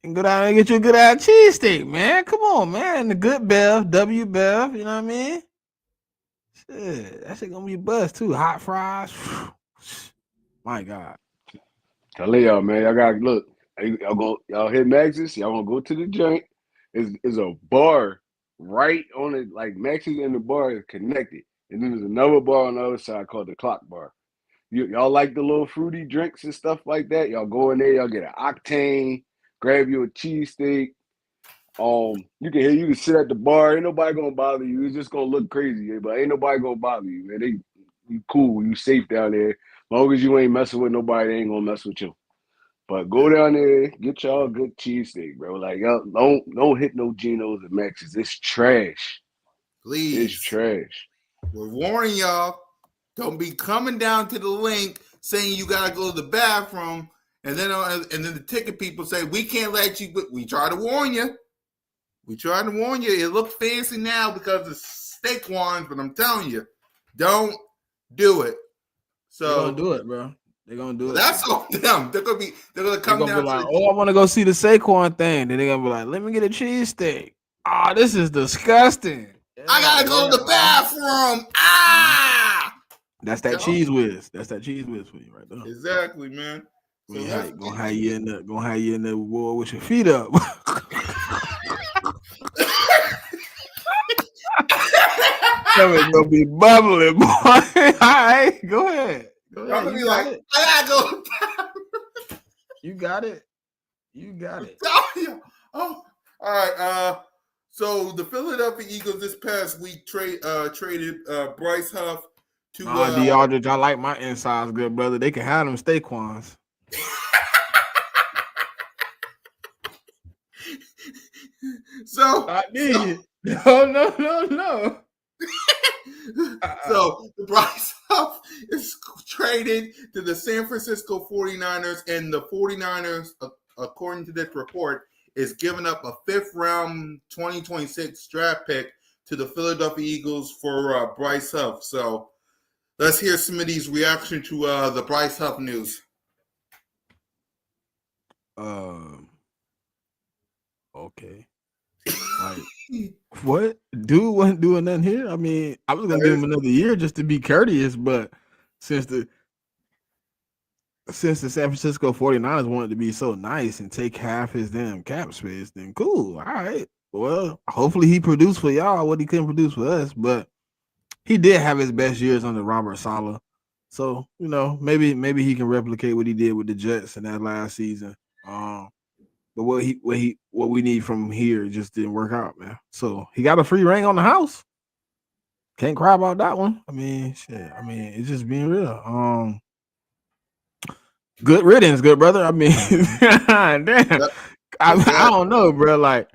And go down and get you a good ass cheesesteak, man. Come on, man. The good Bev, W.B.S, you know what I mean? Shit, that shit gonna be bust too. Hot fries. My God. Tell y'all, man. Y'all gotta look. Y'all hit Max's. Y'all wanna go to the joint? Is a bar right on it, like Max's and the bar is connected. And then there's another bar on the other side called the Clock Bar. Y'all like the little fruity drinks and stuff like that? Y'all go in there, y'all get an Octane, grab you a cheesesteak. You can sit at the bar. Ain't nobody gonna bother you. It's just gonna look crazy, but ain't nobody gonna bother you, man. You cool, you safe down there. As long as you ain't messing with nobody, they ain't gonna mess with you. But go down there, get y'all a good cheesesteak, bro. Like y'all don't hit no Geno's and Max's. It's trash. Please. It's trash. We're warning y'all. Don't be coming down to the link saying you gotta go to the bathroom, and then the ticket people say we can't let you. But we try to warn you. We try to warn you. It looks fancy now because of steak ones, but I'm telling you, don't do it. So they're gonna do it, bro. They're gonna do it. That's on them. They're gonna come down. Be like, I want to go see the Saquon thing. Then they're gonna be like, let me get a cheesesteak. Oh, this is disgusting. Yeah, I gotta go to the bathroom. That's that cheese whiz. That's that cheese whiz for you right there. Exactly, man. So gonna have you in the war with your feet up. That gonna be bubbling, boy. All right, go ahead. I'm gonna be like, I gotta go. You got it. You got it. Oh, all right. So the Philadelphia Eagles this past week traded Bryce Huff to DeAldridge. I like my insides, good brother. They can have them Steaquans. So I need no. So the Bryce Huff is traded to the San Francisco 49ers, and the 49ers, according to this report, is giving up a 5th round 2026 draft pick to the Philadelphia Eagles for Bryce Huff. So let's hear Smitty's reaction to the Bryce Huff news. Okay. Like, what? Dude wasn't doing nothing here. I mean, I was gonna give him another year just to be courteous, but since the San Francisco 49ers wanted to be so nice and take half his damn cap space, then cool. All right. Well, hopefully he produced for y'all what he couldn't produce for us, but he did have his best years under Robert Saleh. So, maybe he can replicate what he did with the Jets in that last season. But what we need from here just didn't work out, man. So he got a free ring on the house. Can't cry about that one. I mean, shit. I mean, it's just being real. Good riddance, good brother. I mean, damn. I don't know, bro. Like,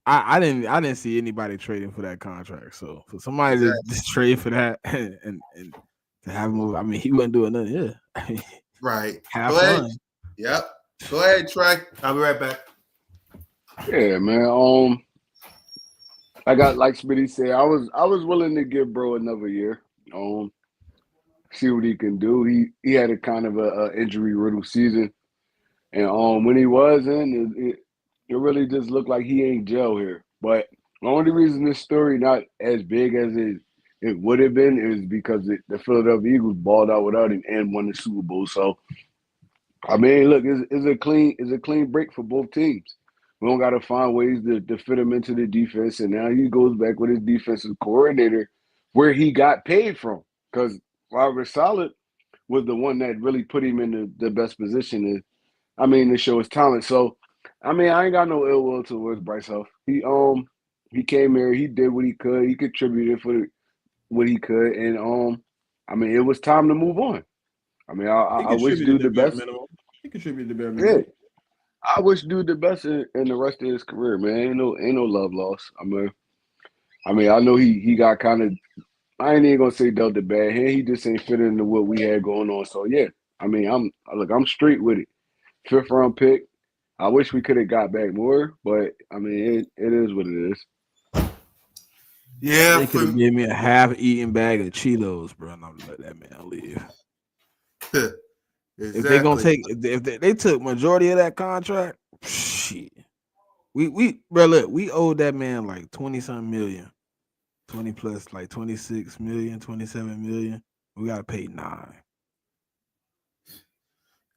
I didn't see anybody trading for that contract. So for somebody to just trade for that and to have him move, I mean, he wasn't doing nothing. Yeah, I mean, right. Have fun. Yep. Go ahead, Trey. I'll be right back. Yeah, man. I got, like Smitty said, I was willing to give bro another year. See what he can do. He had a kind of a injury riddled season, and when he was in, it really just looked like he ain't gel here. But the only reason this story not as big as it would have been is because the Philadelphia Eagles balled out without him and won the Super Bowl. So, I mean, look, it's a clean break for both teams. We don't got to find ways to fit him into the defense, and now he goes back with his defensive coordinator, where he got paid from, because Robert Saleh was the one that really put him in the best position to show his talent. So, I mean, I ain't got no ill will towards Bryce Huff. He came here, he did what he could, he contributed for what he could, and I mean, it was time to move on. I mean, I wish dude the best. Minimum. He contributed the bare minimum. I wish dude the best in the rest of his career, man. Ain't no love lost. I mean, I know he got kind of. I ain't even gonna say dealt a bad hand. He just ain't fit into what we had going on. So yeah, I mean, I'm straight with it. 5th round pick. I wish we could have got back more, but I mean, it is what it is. Yeah, They could have given me a half-eaten bag of Cheetos, bro, and I'm gonna let that man leave. exactly. If they gonna take, if they took majority of that contract, shit. Bro, look, we owed that man like 20-something million, 20 plus like 26 million, 27 million. We gotta pay 9.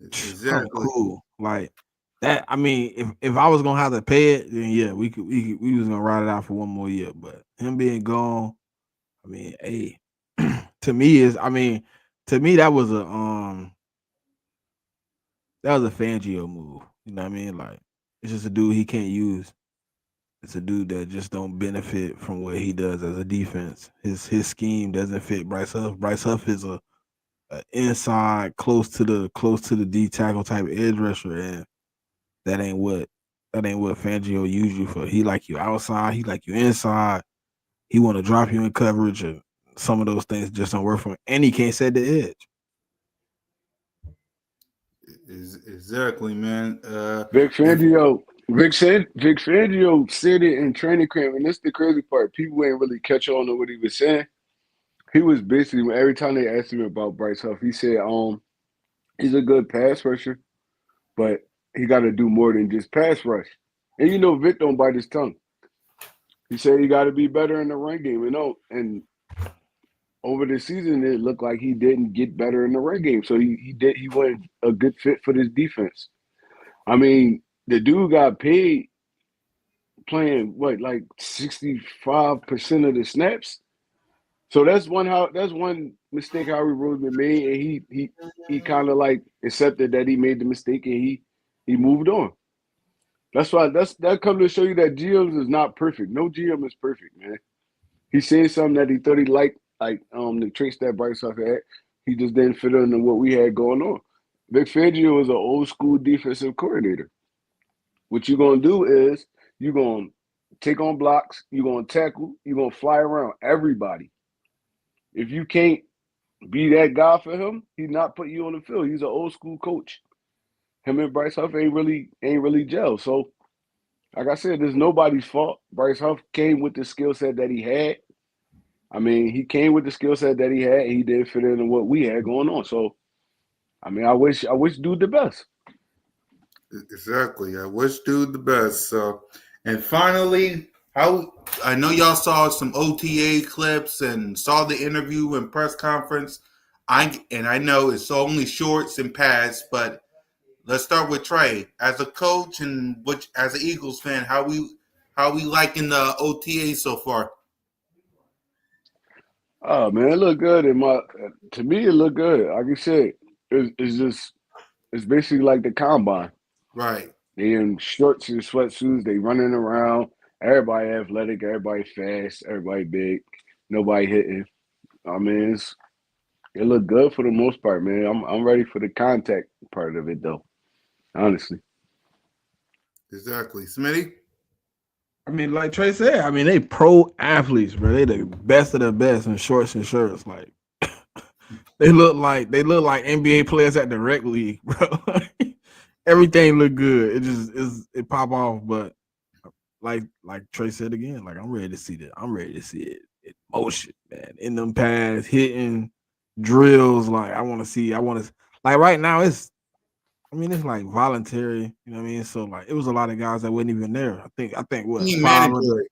I'm Exactly. cool. Like that. I mean, if I was gonna have to pay it, then yeah, we was gonna ride it out for one more year. But him being gone, I mean, hey, to me that was a Fangio move. You know what I mean? Like it's just a dude he can't use. It's a dude that just don't benefit from what he does as a defense. His scheme doesn't fit Bryce Huff. Bryce Huff is a inside close to the D tackle type edge rusher, and that ain't what Fangio use you for. He like you outside, he like you inside. He want to drop you in coverage, and some of those things just don't work for him. And he can't set the edge. Exactly, man. Vic And Fangio, Vic Fangio said it in training camp, and this the crazy part. People ain't really catch on to what he was saying. He was basically every time they asked him about Bryce Huff, he said, he's a good pass rusher, but he got to do more than just pass rush. And Vic don't bite his tongue. He said he got to be better in the run game, and over the season it looked like he didn't get better in the run game. So he wasn't a good fit for this defense. I mean, the dude got paid playing what, like 65% of the snaps. So that's one mistake Howie Roseman made, and he kind of like accepted that he made the mistake, and he moved on. That's why that comes to show you that GMs is not perfect. No GM is perfect, man. He said something that he thought he liked, like the traits that Bryce Huff had. He just didn't fit into what we had going on. Vic Fangio is an old school defensive coordinator. What you're gonna do is you're gonna take on blocks, you're gonna tackle, you're gonna fly around everybody. If you can't be that guy for him, he's not putting you on the field. He's an old school coach. Him and Bryce Huff ain't really gel. So, like I said, there's nobody's fault. Bryce Huff came with the skill set that he had. I mean, he came with the skill set that he had. And he didn't fit into what we had going on. So, I mean, I wish dude the best. exactly, I wish dude the best. So, and finally, I know y'all saw some OTA clips and saw the interview and press conference. I know it's only shorts and pads, but let's start with Trey as a coach and as an Eagles fan. How we liking the OTA so far? Oh man, it looked good. To me, it looked good. Like you said, it's basically like the combine. Right. They in shorts and sweatsuits. They running around. Everybody athletic. Everybody fast. Everybody big. Nobody hitting. I mean, it looked good for the most part, man. I'm ready for the contact part of it, though. Honestly. Exactly, Smitty. I mean, like Trey said, I mean they pro athletes, bro. They the best of the best in shorts and shirts. Like they look like NBA players at the rec league, bro. Everything look good. It just it pop off, but like Trey said again, like I'm ready to see that. I'm ready to see it in motion, man. In them pads, hitting drills. Like I want to like right now it's like voluntary, you know what I mean? So like it was a lot of guys that wasn't even there. I think what, You mean 5 of the mandatory?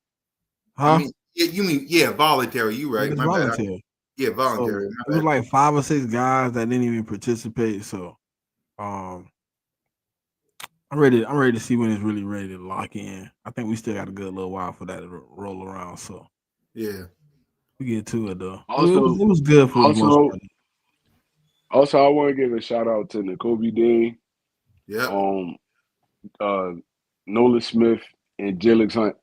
huh? You mean voluntary? You Yeah, right? it's My bad. voluntary. Yeah, voluntary. So it My was bad. like 5 or 6 guys that didn't even participate. So um I'm ready to see when it's really ready to lock in. I think we still got a good little while for that to roll around. So Yeah. we get to it though. Also, It was good for the most also, part. also, I want to give a shout out to N'Kobe Dean, Yep. um, uh, Nolan Smith, and Jilix Hunt.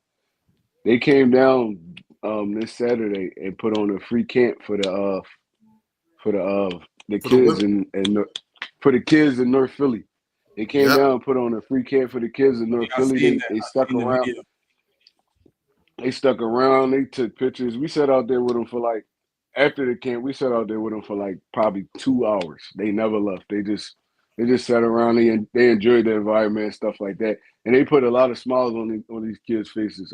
They came down this Saturday and put on a free camp for the For the kids women. in for the kids in North Philly. They came down and put on a free camp for the kids in North I Philly. seen that. They I stuck seen the around. video. They stuck around. They took pictures. We sat out there with them for like after the camp. We sat out there with them for like probably 2 hours. They never left. They just sat around. They enjoyed the environment and stuff like that. And they put a lot of smiles on these kids' faces.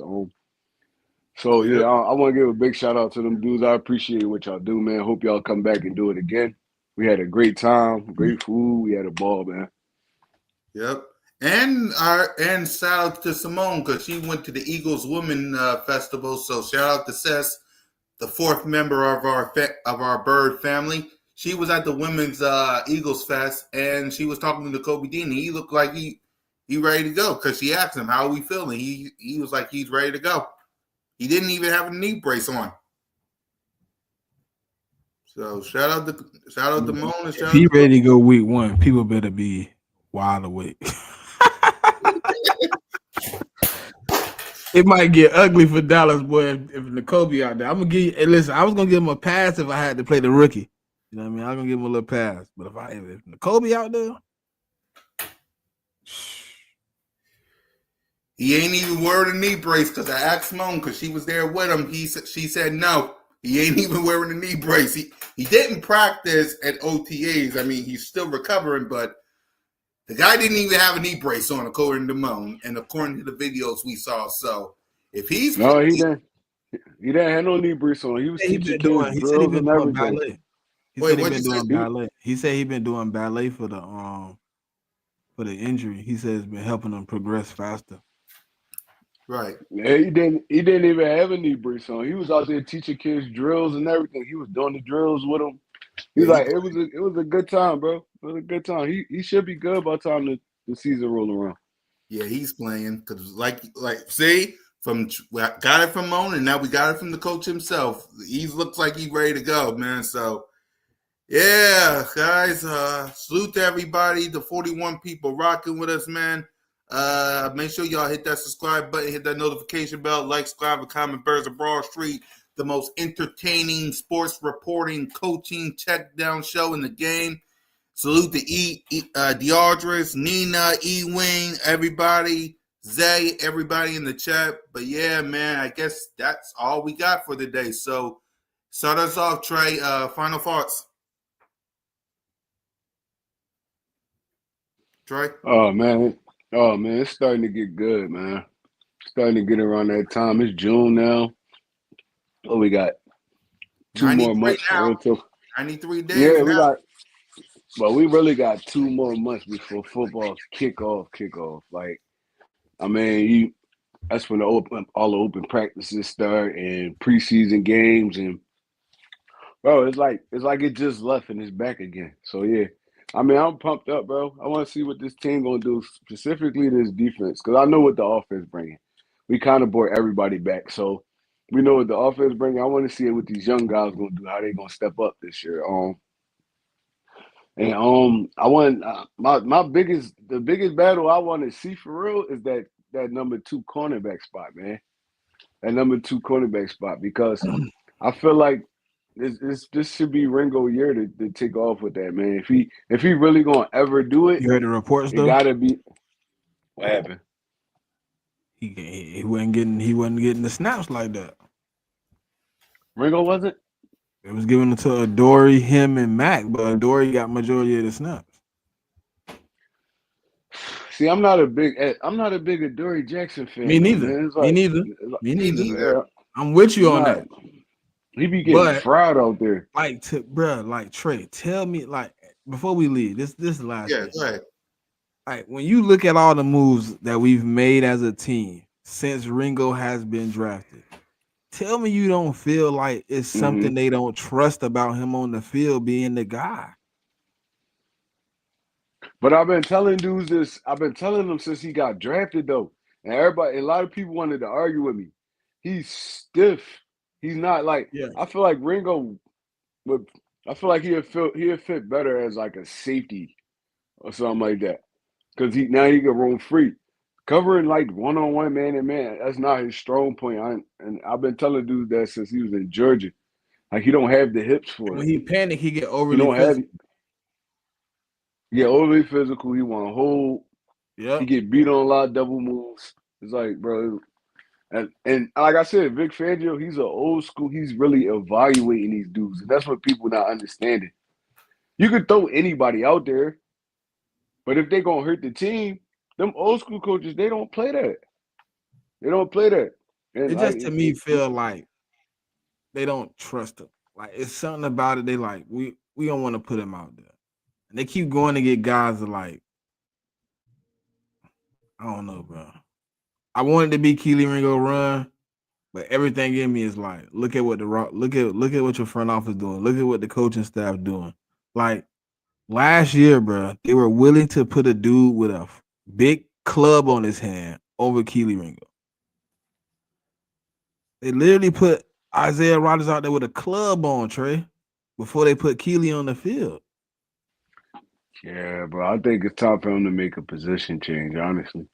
So yeah, I want to give a big shout out to them dudes. I appreciate what y'all do, man. Hope y'all come back and do it again. We had a great time, great food. We had a ball, man. Yep. And shout out to Simone because she went to the Eagles Women Festival. So shout out to Cess, the fourth member of our bird family. She was at the Women's Eagles Fest and she was talking to Kobe Dean. He looked like he ready to go because she asked him how are we feeling. He was like he's ready to go. He didn't even have a knee brace on. So shout out to Moan and If he ready to go week 1, people better be wide awake. It might get ugly for Dallas, boy. If N'Kobe out there, I'm gonna give you. Hey, listen, I was gonna give him a pass if I had to play the rookie. You know what I mean? I'm gonna give him a little pass. But if N'Kobe out there, he ain't even wearing a knee brace because I asked Moan because she was there with him. She said no. He ain't even wearing a knee brace. He didn't practice at OTAs. I mean, he's still recovering, but the guy didn't even have a knee brace on, according to Moan, and according to the videos we saw. So if he's no, he didn't. He didn't have no knee brace on. He was teaching kids drills and everything. Ballet. He said he been doing ballet. He said he been doing ballet for the injury. He said it's been helping him progress faster. Right. Yeah, he didn't even have a knee brace on. He was out there teaching kids drills and everything. He was doing the drills with them. He's like, it was a good time, bro. It was a good time. He should be good by the time the season roll around. Yeah, he's playing because like see, got it from Moan and now we got it from the coach himself. He looks like he's ready to go, man. So yeah, guys, salute to everybody, the 41 people rocking with us, man. Make sure y'all hit that subscribe button, hit that notification bell, like, subscribe, and comment. Birds of Broad Street, the most entertaining sports reporting, coaching, check down show in the game. Salute to Deardris, Nina, E-Wing, everybody, Zay, everybody in the chat. But yeah, man, I guess that's all we got for today. So start us off, Trey. Final thoughts. Trey? Oh man, it's starting to get good, man. Starting to get around that time. It's June now. Oh, we got 2 more months until 93 days. Yeah, now. we got. But we really got 2 more months before football's kickoff. Like, I mean, that's when all the open practices start and preseason games, and bro, it's like it just left and it's back again. So yeah, I mean, I'm pumped up, bro. I want to see what this team gonna do, specifically this defense, because I know what the offense bringing. We kind of brought everybody back, so we know what the offense bringing. I want to see what these young guys gonna do, how they gonna step up this year. And I want the biggest battle I want to see for real is that number 2 cornerback spot, man. That number 2 cornerback spot, because I feel like this should be Ringo year to take off with that, man. If he really gonna ever do it, You heard the reports though? It gotta be. What happened? He wasn't getting the snaps like that. Ringo wasn't? It was given to Adoree, him, and Mac, but Adoree got majority of the snaps. See, I'm not a big Adoree Jackson fan. Me neither. Man. Me neither. I'm with you on that. He be getting fried out there. Like Trey, tell me, like, before we leave, this is the last. Yeah, go ahead. Like, when you look at all the moves that we've made as a team since Ringo has been drafted, tell me you don't feel like it's something they don't trust about him on the field being the guy. But I've been telling dudes this. I've been telling them since he got drafted, though. And a lot of people wanted to argue with me. He's stiff. He's not like. Yeah. I feel like Ringo would. I feel like he'd fit better as like a safety or something like that. Because he can roam free. Covering like one-on-one, man and man, that's not his strong point. And I've been telling dudes that since he was in Georgia. Like, he don't have the hips for it. When he panic, he get overly physical. Yeah, overly physical. He want to hold. He Yep. get beat on a lot of double moves. It's like, bro, and like I said, Vic Fangio, he's an old school. He's really evaluating these dudes, and that's what people not understanding. You could throw anybody out there, but if they gonna hurt the team, them old school coaches, they don't play that. They don't play that. And It like, just to me feel like they don't trust him. Like it's something about it. They like we don't want to put him out there, and they keep going to get guys that like I don't know, bro. I wanted to be Keely Ringo run, but everything in me is like, look at what look at what your front office doing. Look at what the coaching staff doing. Like last year, bro, they were willing to put a dude with a big club on his hand over Keely Ringo. They literally put Isaiah Rodgers out there with a club on, Trey, before they put Keely on the field. yeah, bro, I think it's time for him to make a position change. Honestly,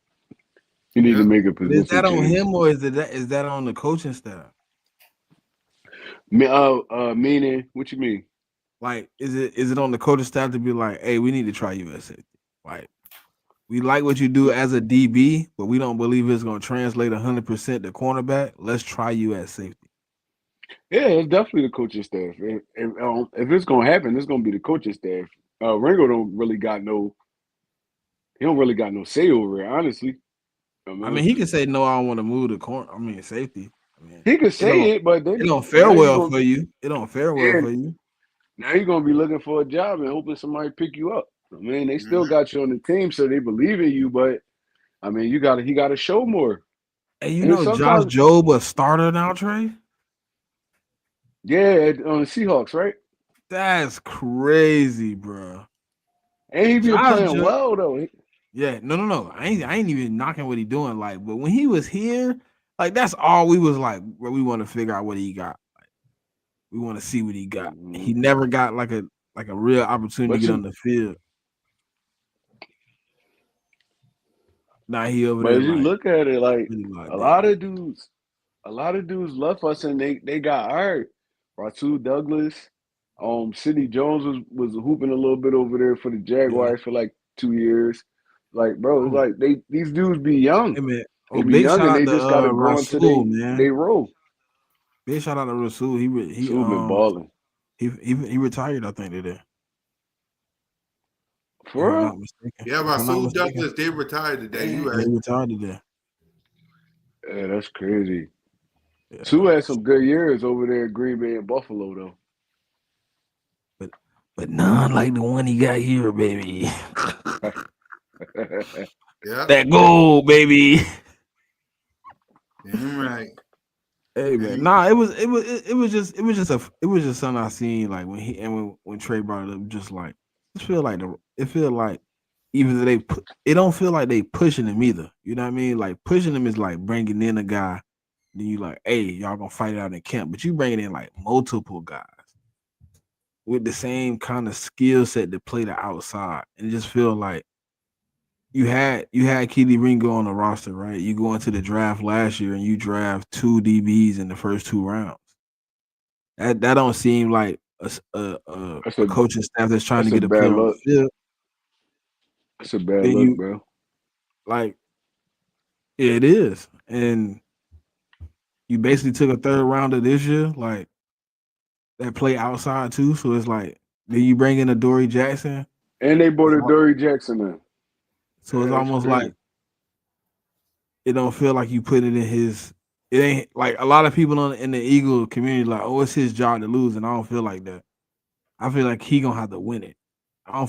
he need to Yep. make a But is position that on change. him or is that on the coaching staff? Meaning, what you mean? Like, is it on the coaching staff to be like, hey, we need to try you at safety? Like, we like what you do as a DB, but we don't believe it's going to translate 100% to cornerback. Let's try you at safety. Yeah, it's definitely the coaching staff. If it's gonna happen, it's gonna be the coaching staff. Ringo he don't really got no say over it, honestly. I I mean, mean, he can say no. I don't want to move to corner. I mean, safety. I mean, he could say it, but it then don't fare now you well gonna for you. It don't fare well yeah, for you. now you're gonna be looking for a job and hoping somebody pick you up. I mean, they still Mhm. got you on the team, so they believe in you, but I mean, he gotta show more. And you And know, Josh sometimes, Jobe a starter now, Trey. yeah, on the Seahawks, right? That's crazy, bro. And he been Josh playing Jobe. well though. Yeah, no. I ain't even knocking what he doing. Like, but when he was here, like that's all we was like, bro, we want to figure out what he got. Like, we want to see what he got. He Mhm. never got like a real opportunity to But get you, on the field. Now he over but there as you like look at it, like really locked a in. lot of dudes, a lot of dudes left us and they got hurt. Rasul Douglas, Sidney Jones was hooping a little bit over there for the Yeah. Jaguars for like 2 years. Like, bro, it's Oh, like these dudes be young. hey man. They Oh, be big young shout and out they to just gotta grow into Rasul, they man. role. Big shout out to Rasul. Rasul been balling. He retired, I think today. If For I'm real? not mistaken. Yeah, If I'm not Rasul mistaken. Douglas, they retired today. You Dang. Yeah, right. he retired today. Yeah, that's crazy. Sue Yeah. had some good years over there at Green Bay and Buffalo though. But none like the one he got here, baby. Yeah. That goal, baby. Damn right. Hey man, nah, it was just something I seen like when Trey brought it up, just like it feel like even though it don't feel like they pushing him either. You know what I mean? Like pushing him is like bringing in a guy, then you like, hey, y'all gonna fight it out in camp, but you bringing in like multiple guys with the same kind of skill set to play the outside, and it just feel like you had Keely Ringo on the roster, right? You go into the draft last year and you draft 2 DBs in the first 2 rounds. That don't seem like That's a a coaching staff that's trying to that's a get a bad player on the look. field. That's a bad Then look, you bro. like yeah, it is, and you basically took a third rounder this year, like that play outside too. So it's like then you bring in a Dory Jackson. And they brought It's a al- Dory Jackson in. so it's Yeah, that's almost like crazy. it don't feel like you put it in his. It ain't like a lot of people in the Eagle community like, oh, it's his job to lose, and I don't feel like that. I feel like he gonna have to win it. Yep. I don't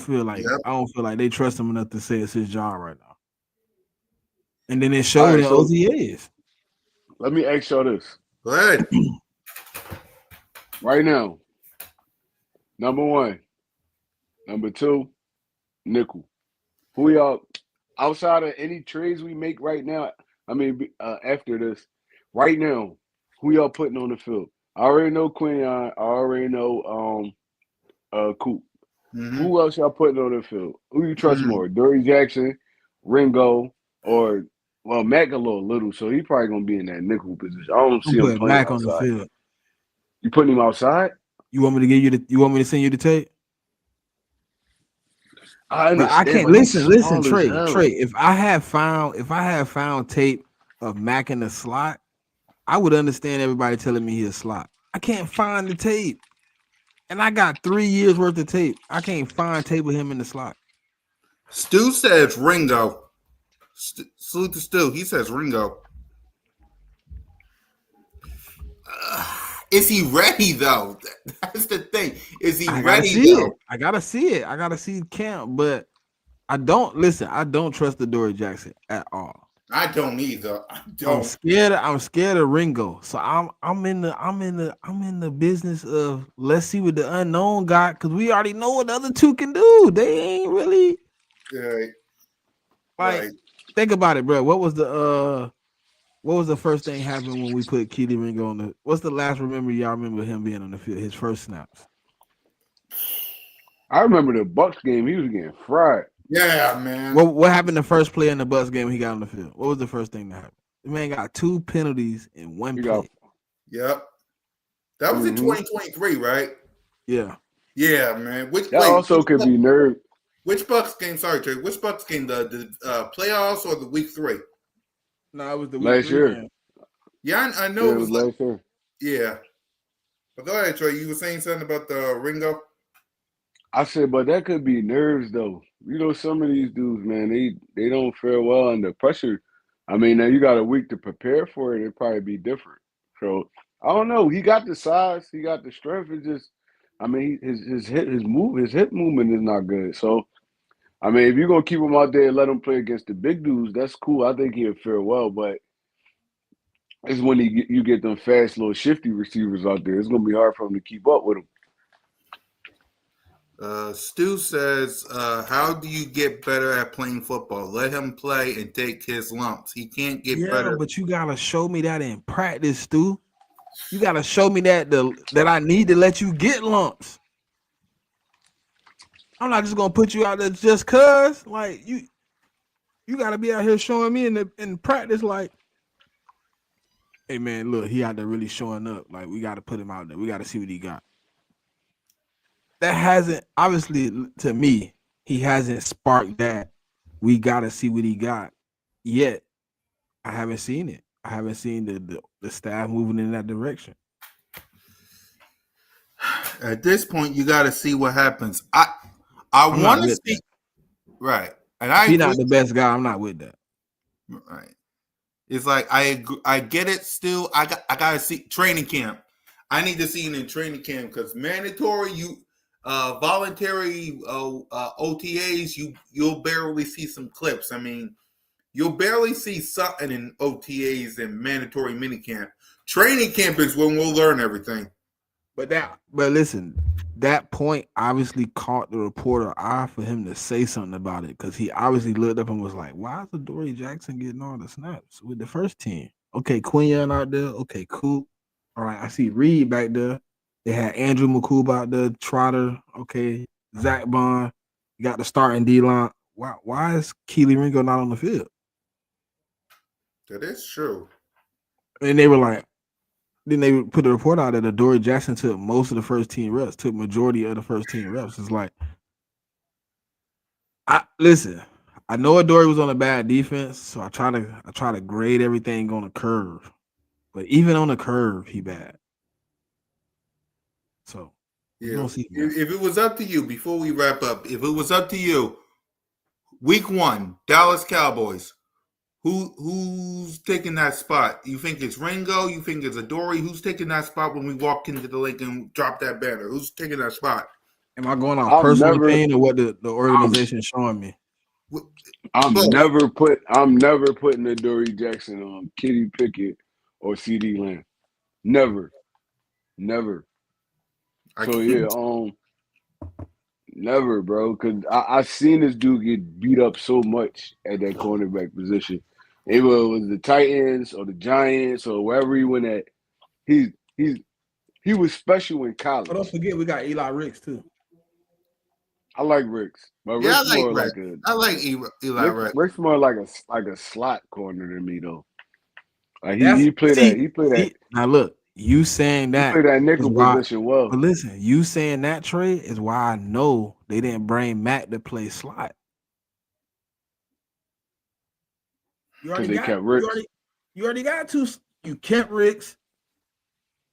feel like they trust him enough to say it's his job right now. And then it All showed right, in so OTAs. let me ask y'all this. Go ahead. Right now, number one, number two, nickel. Who y'all outside of any trades we make right now? I mean, after this, right now, who y'all putting on the field? I already know Quinion. I already know Coop. Mm-hmm. Who else y'all putting on the field? Who you trust more? Dory Jackson, Ringo, or well, Mac a little, so he probably gonna be in that nickel position. I don't I'm see him putting playing Mac on the outside. field. You putting him outside? You want me to send you the tape? I But I understand, can't but he's listen, small as Trey. hell. Trey, if I had found tape of Mac in the slot, I would understand everybody telling me he's a slot. I can't find the tape. And I got 3 years worth of tape. I can't find tape of him in the slot. Stu says Ringo. Salute to Stu. He says Ringo. Is he ready though? That's the thing. Is he I gotta ready see though? it. I gotta see it. I gotta see camp, but I don't trust the Dory Jackson at all. I don't either. I I'm don't. scared. I'm scared of Ringo. So I'm in the business of let's see what the unknown got because we already know what the other two can do. They ain't really Right. like think about it, bro. What was the first thing happened when we put Keely Ringo on the? What's the last y'all remember him being on the field? His first snaps. I remember the Bucks game. He was getting fried. Yeah, man. What happened the first play in the Bucks game when he got on the field? What was the first thing that happened? The man got 2 penalties in one play. Yep. That was in 2023, right? Yeah. Yeah, man. Which be nerve. Which Bucks game? Sorry, Trey. Which Bucks game? The playoffs or the week 3? No, it was the week Last 3 year. game. Yeah, I know it was last year. Yeah. But go ahead, Trey. You were saying something about the Ringo? I said, but that could be nerves, though. You know, some of these dudes, man, they don't fare well under pressure. I mean, now you got a week to prepare for it. It'd probably be different. So I don't know. He got the size, he got the strength. It's just, I mean, his hip movement is not good. So I mean, if you're gonna keep him out there and let him play against the big dudes, that's cool. I think he'll fare well, but it's when you get them fast, little shifty receivers out there. It's gonna be hard for him to keep up with them. Stu says, how do you get better at playing football? Let him play and take his lumps. He can't get better. But you gotta show me that in practice, Stu. You gotta show me that I need to let you get lumps. I'm not just gonna put you out there just cause. Like you gotta be out here showing me in practice, like, hey man, look, he out there really showing up. Like we gotta put him out there. We gotta see what he got. That hasn't, obviously, to me, he hasn't sparked that. We gotta see what he got yet. I haven't seen it. I haven't seen the staff moving in that direction. At this point, you got to see what happens. I want to see, right? And he's not the best guy. I'm not with that. Right. It's like I get it. Still, I gotta see training camp. I need to see it in training camp because mandatory, voluntary OTAs, you'll barely see some clips. I mean, you'll barely see something in OTAs and mandatory minicamp. Training camp is when we'll learn everything. But listen, that point obviously caught the reporter eye for him to say something about it because he obviously looked up and was like, "Why is Adoree Jackson getting all the snaps with the first team?" Okay, Quinyon out there. Okay, cool. All right, I see Reed back there. They had Andrew McCool out there, Trotter. Okay, Zach Bond. You got the starting D-line. Why is Keely Ringo not on the field? That is true. And they were like, then they put the report out that Adoree Jackson took most of the first team reps, took majority of the first team reps. It's like, listen, I know Adoree was on a bad defense, so I try to grade everything on a curve. But even on the curve, he bad. So yeah, if it was up to you, before we wrap up, if it was up to you, week 1, Dallas Cowboys, who's taking that spot? You think it's Ringo? You think it's Adoree? Who's taking that spot when we walk into the lake and drop that banner? Who's taking that spot? Am I going off personal opinion or what the organization is showing me? I'm never putting Adoree Jackson on Kenny Pickett or CD Lamb. Never. Never, bro. Cause I seen this dude get beat up so much at that cornerback position. It was the Titans or the Giants or wherever he went at. He was special in college. But don't forget we got Eli Ricks too. I like Ricks. But yeah, Ricks more like a. I like Eli Ricks. Ricks more like a slot corner than me though. Like he played that. Now look, You saying He that played that is nickel why. position well But listen, you saying that trade is why I know they didn't bring Matt to play slot. You because already they got kept Ricks. you already got two. You kept Ricks.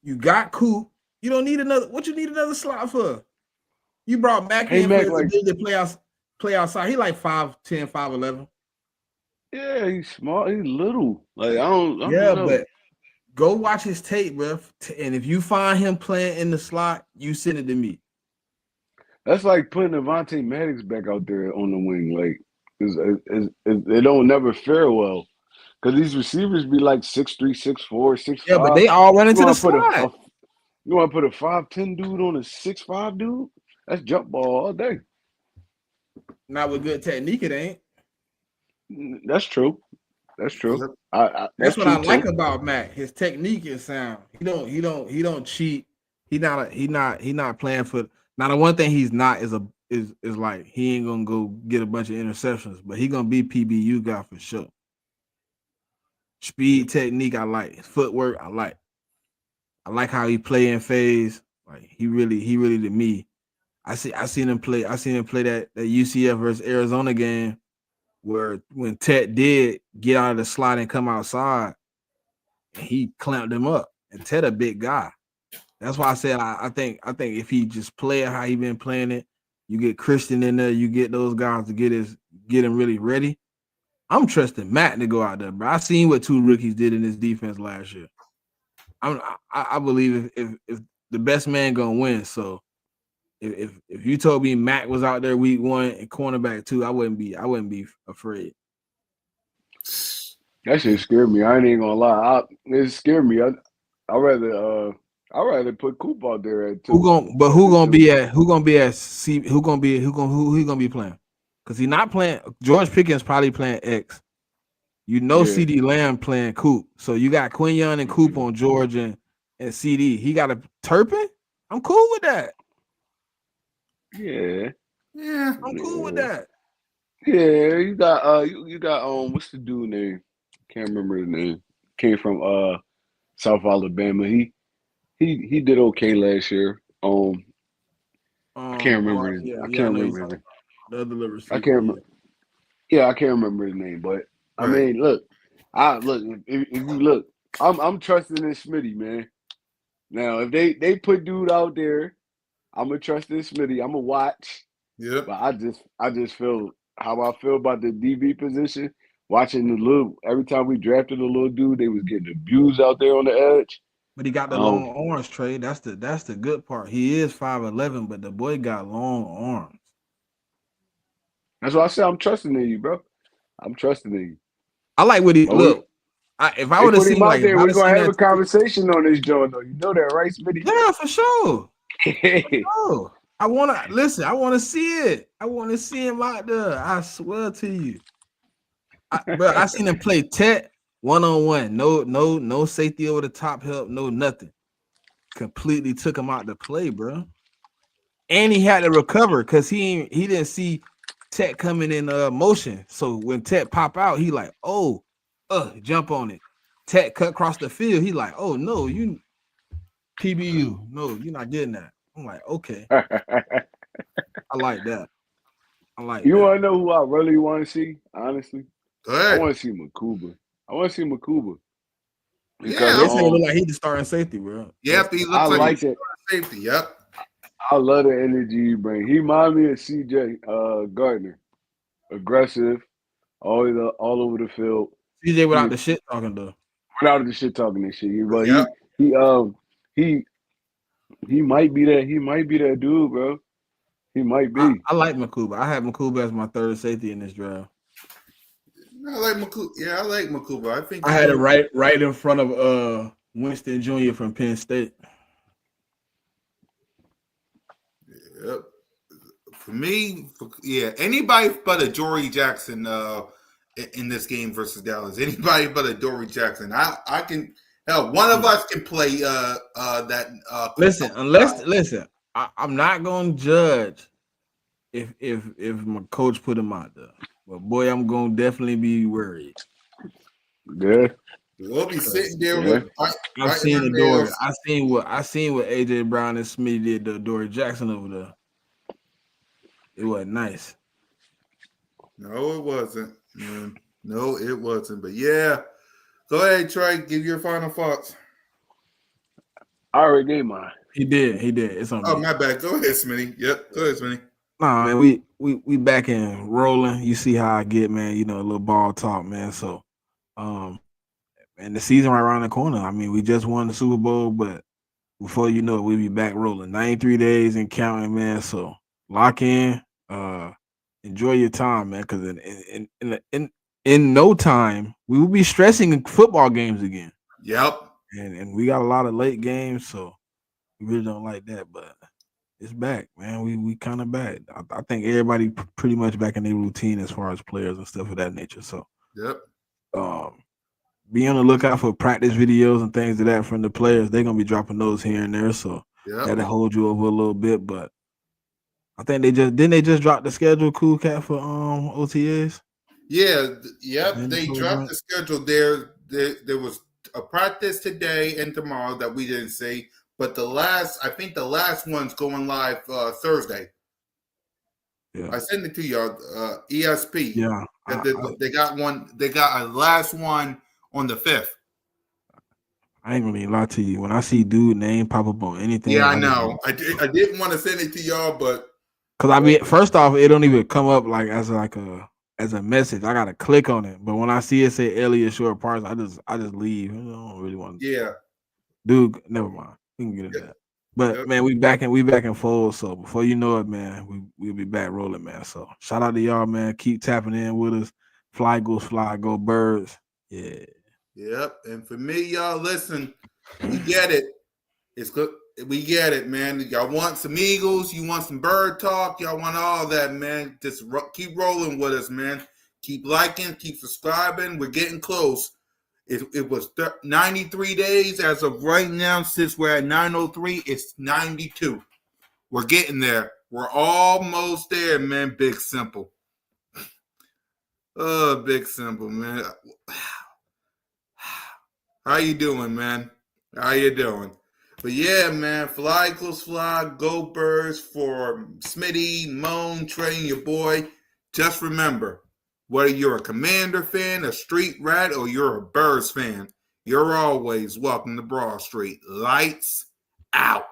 You got Coop. You don't need another. What you need another slot for? You brought Mac Hey, in for Mac, his like, ability to play outside. He like 5'10", 5'11". yeah, he's small. He's little. Like, I don't Yeah, know. but go watch his tape, bro. And if you find him playing in the slot, you send it to me. That's like putting Avonte Maddox back out there on the wing. Like, it don't never fare well. Because these receivers be like 6'3", 6'4", Yeah, but 6'5". they all run You into the want to put slot. you want to put a 5'10" dude on a 6'5" dude? That's jump ball all day. Not with good technique, it ain't. That's true. That's true. That's That's what I true like too. about Mac. His technique is sound. He don't cheat. He not playing for. Now the one thing he's not is like he ain't gonna go get a bunch of interceptions, but he gonna be PBU guy for sure. Speed, technique, I like. His footwork, I like. I like how he play in phase. Like he really to me. I seen him play that UCF versus Arizona game where when Ted did get out of the slot and come outside, and he clamped him up. And Ted a big guy. That's why I said I think if he just play it how he been playing it, you get Christian in there, you get those guys to get him really ready. I'm trusting Matt to go out there, bro. I seen what two rookies did in this defense last year. I believe if the best man gonna win. So if you told me Matt was out there week 1 and cornerback 2, I wouldn't be afraid. That shit scared me. I ain't even gonna lie. It scared me. I'd rather put Coop out there at 2. Who gonna be playing? Because he not playing. George Pickens probably playing X. You know, Yeah. CD Lamb playing Coop. So you got Quinyon and Coop on George and CD. He got a Turpin. I'm cool with that. Yeah. I'm cool with that. Yeah, you got you got what's the dude name? Can't remember his name. Came from South Alabama. He did okay last year. I can't remember his Yeah, I I can't know you remember his talking name. about the other little I receiver. can't remember. Yeah, I can't remember his name, but I Right. mean, look, if you look, I'm trusting in Smitty, man. Now, if they put dude out there, I'm gonna trust in Smitty. I'm gonna watch. Yep. But I just feel how I feel about the DB position. Watching every time we drafted a little dude, they was getting abused out there on the edge. But he got the long arms, Trey. That's the good part. He is 5'11", but the boy got long arms. That's why I said I'm trusting in you, bro. I'm trusting in you. I like what he But look. If I they would have put him seen out there. if I'd We're have gonna seen have a that, conversation on this joint, though. You know that, right, Smitty? yeah, for sure. Oh, I want to listen. I want to see it. I want to see him out there. I swear to you. But I seen him play Tet 1-on-1. No safety over the top help. No nothing. Completely took him out to play, bro. And he had to recover because he didn't see Tet coming in motion. So when Tet pop out, he like, oh, jump on it. Tet cut across the field. He like, oh no, you PBU. No, you're not getting that. I'm like, okay. I like that. You want to know who I really want to see? Honestly, Go ahead. I want to see Makuba. Yeah, They say it look like he's the starting safety, bro. Yep, he looks like he's safety. Yep. I love the energy you bring. He reminds me of CJ Gardner. Aggressive, always all over the field. CJ without the shit talking though. Without the shit talking and shit. But Yep. he might be that. He might be that dude, bro. He might be. I like Makuba. I had Makuba as my third safety in this draft. I like Makuba. Yeah, I like Makuba. I think I had it right in front of Winston Jr. from Penn State. Yep. For me, anybody but a Dory Jackson in this game versus Dallas. Anybody but a Dory Jackson. I can hell. One of us can play that. Listen. I'm not gonna judge if my coach put him out there, but boy, I'm gonna definitely be worried. Yeah. We'll be sitting there Yeah. with I've seen our Adoree. nails. I seen what AJ Brown and Smitty did to Adoree Jackson over there. It wasn't nice. No, it wasn't. No, it wasn't. But yeah, go ahead, Trey. Give your final thoughts. I already gave mine. He did. It's on Oh, me. my bad. Go ahead, Smitty. Yep, go ahead, Smitty. Nah, man, we back in rolling. You see how I get, man. You know, a little ball talk, man. So, and the season right around the corner. I mean, we just won the Super Bowl, but before you know it, we'll be back rolling. 93 days and counting, man. So lock in. Enjoy your time, man. Because in no time, we will be stressing in football games again. Yep. And we got a lot of late games, so we really don't like that, but it's back, man. We kind of back. I think everybody pretty much back in their routine as far as players and stuff of that nature. So, Yep. Be on the lookout for practice videos and things of that from the players. They're gonna be dropping those here and there, so that'll hold you over a little bit. But I think they just drop the schedule, Cool Cat, for OTAs. Yeah. Yep. They dropped the schedule there. There was a practice today and tomorrow that we didn't see, but I think the last one's going live Thursday. Yeah. I sent it to y'all, ESP. Yeah. They got one. They got a last one on the 5th. I ain't gonna even lie to you. When I see dude name pop up on anything, Yeah, I know. I didn't want to send it to y'all, but because I mean, first off, it don't even come up like as a message. I gotta click on it, but when I see it say Elliott Short Parts, I just leave. I don't really want to. Yeah, dude, never mind. We can get into that. But man, we back in full. So before you know it, man, we'll be back rolling, man. So shout out to y'all, man. Keep tapping in with us. Fly, go birds. Yeah. Yep. And for me, y'all, listen, we get it. It's good. We get it, man. Y'all want some Eagles? You want some bird talk? Y'all want all that, man? Just keep rolling with us, man. Keep liking, keep subscribing. We're getting close. It was 93 days as of right now. Since we're at 903, it's 92. We're getting there. We're almost there, man. Big Simple. Oh, Big Simple, man. How you doing, man? How you doing? But yeah, man, fly equals fly, go birds for Smitty, Moan, Trey, and your boy. Just remember, whether you're a Commander fan, a Street Rat, or you're a Birds fan, you're always welcome to Broad Street. Lights out.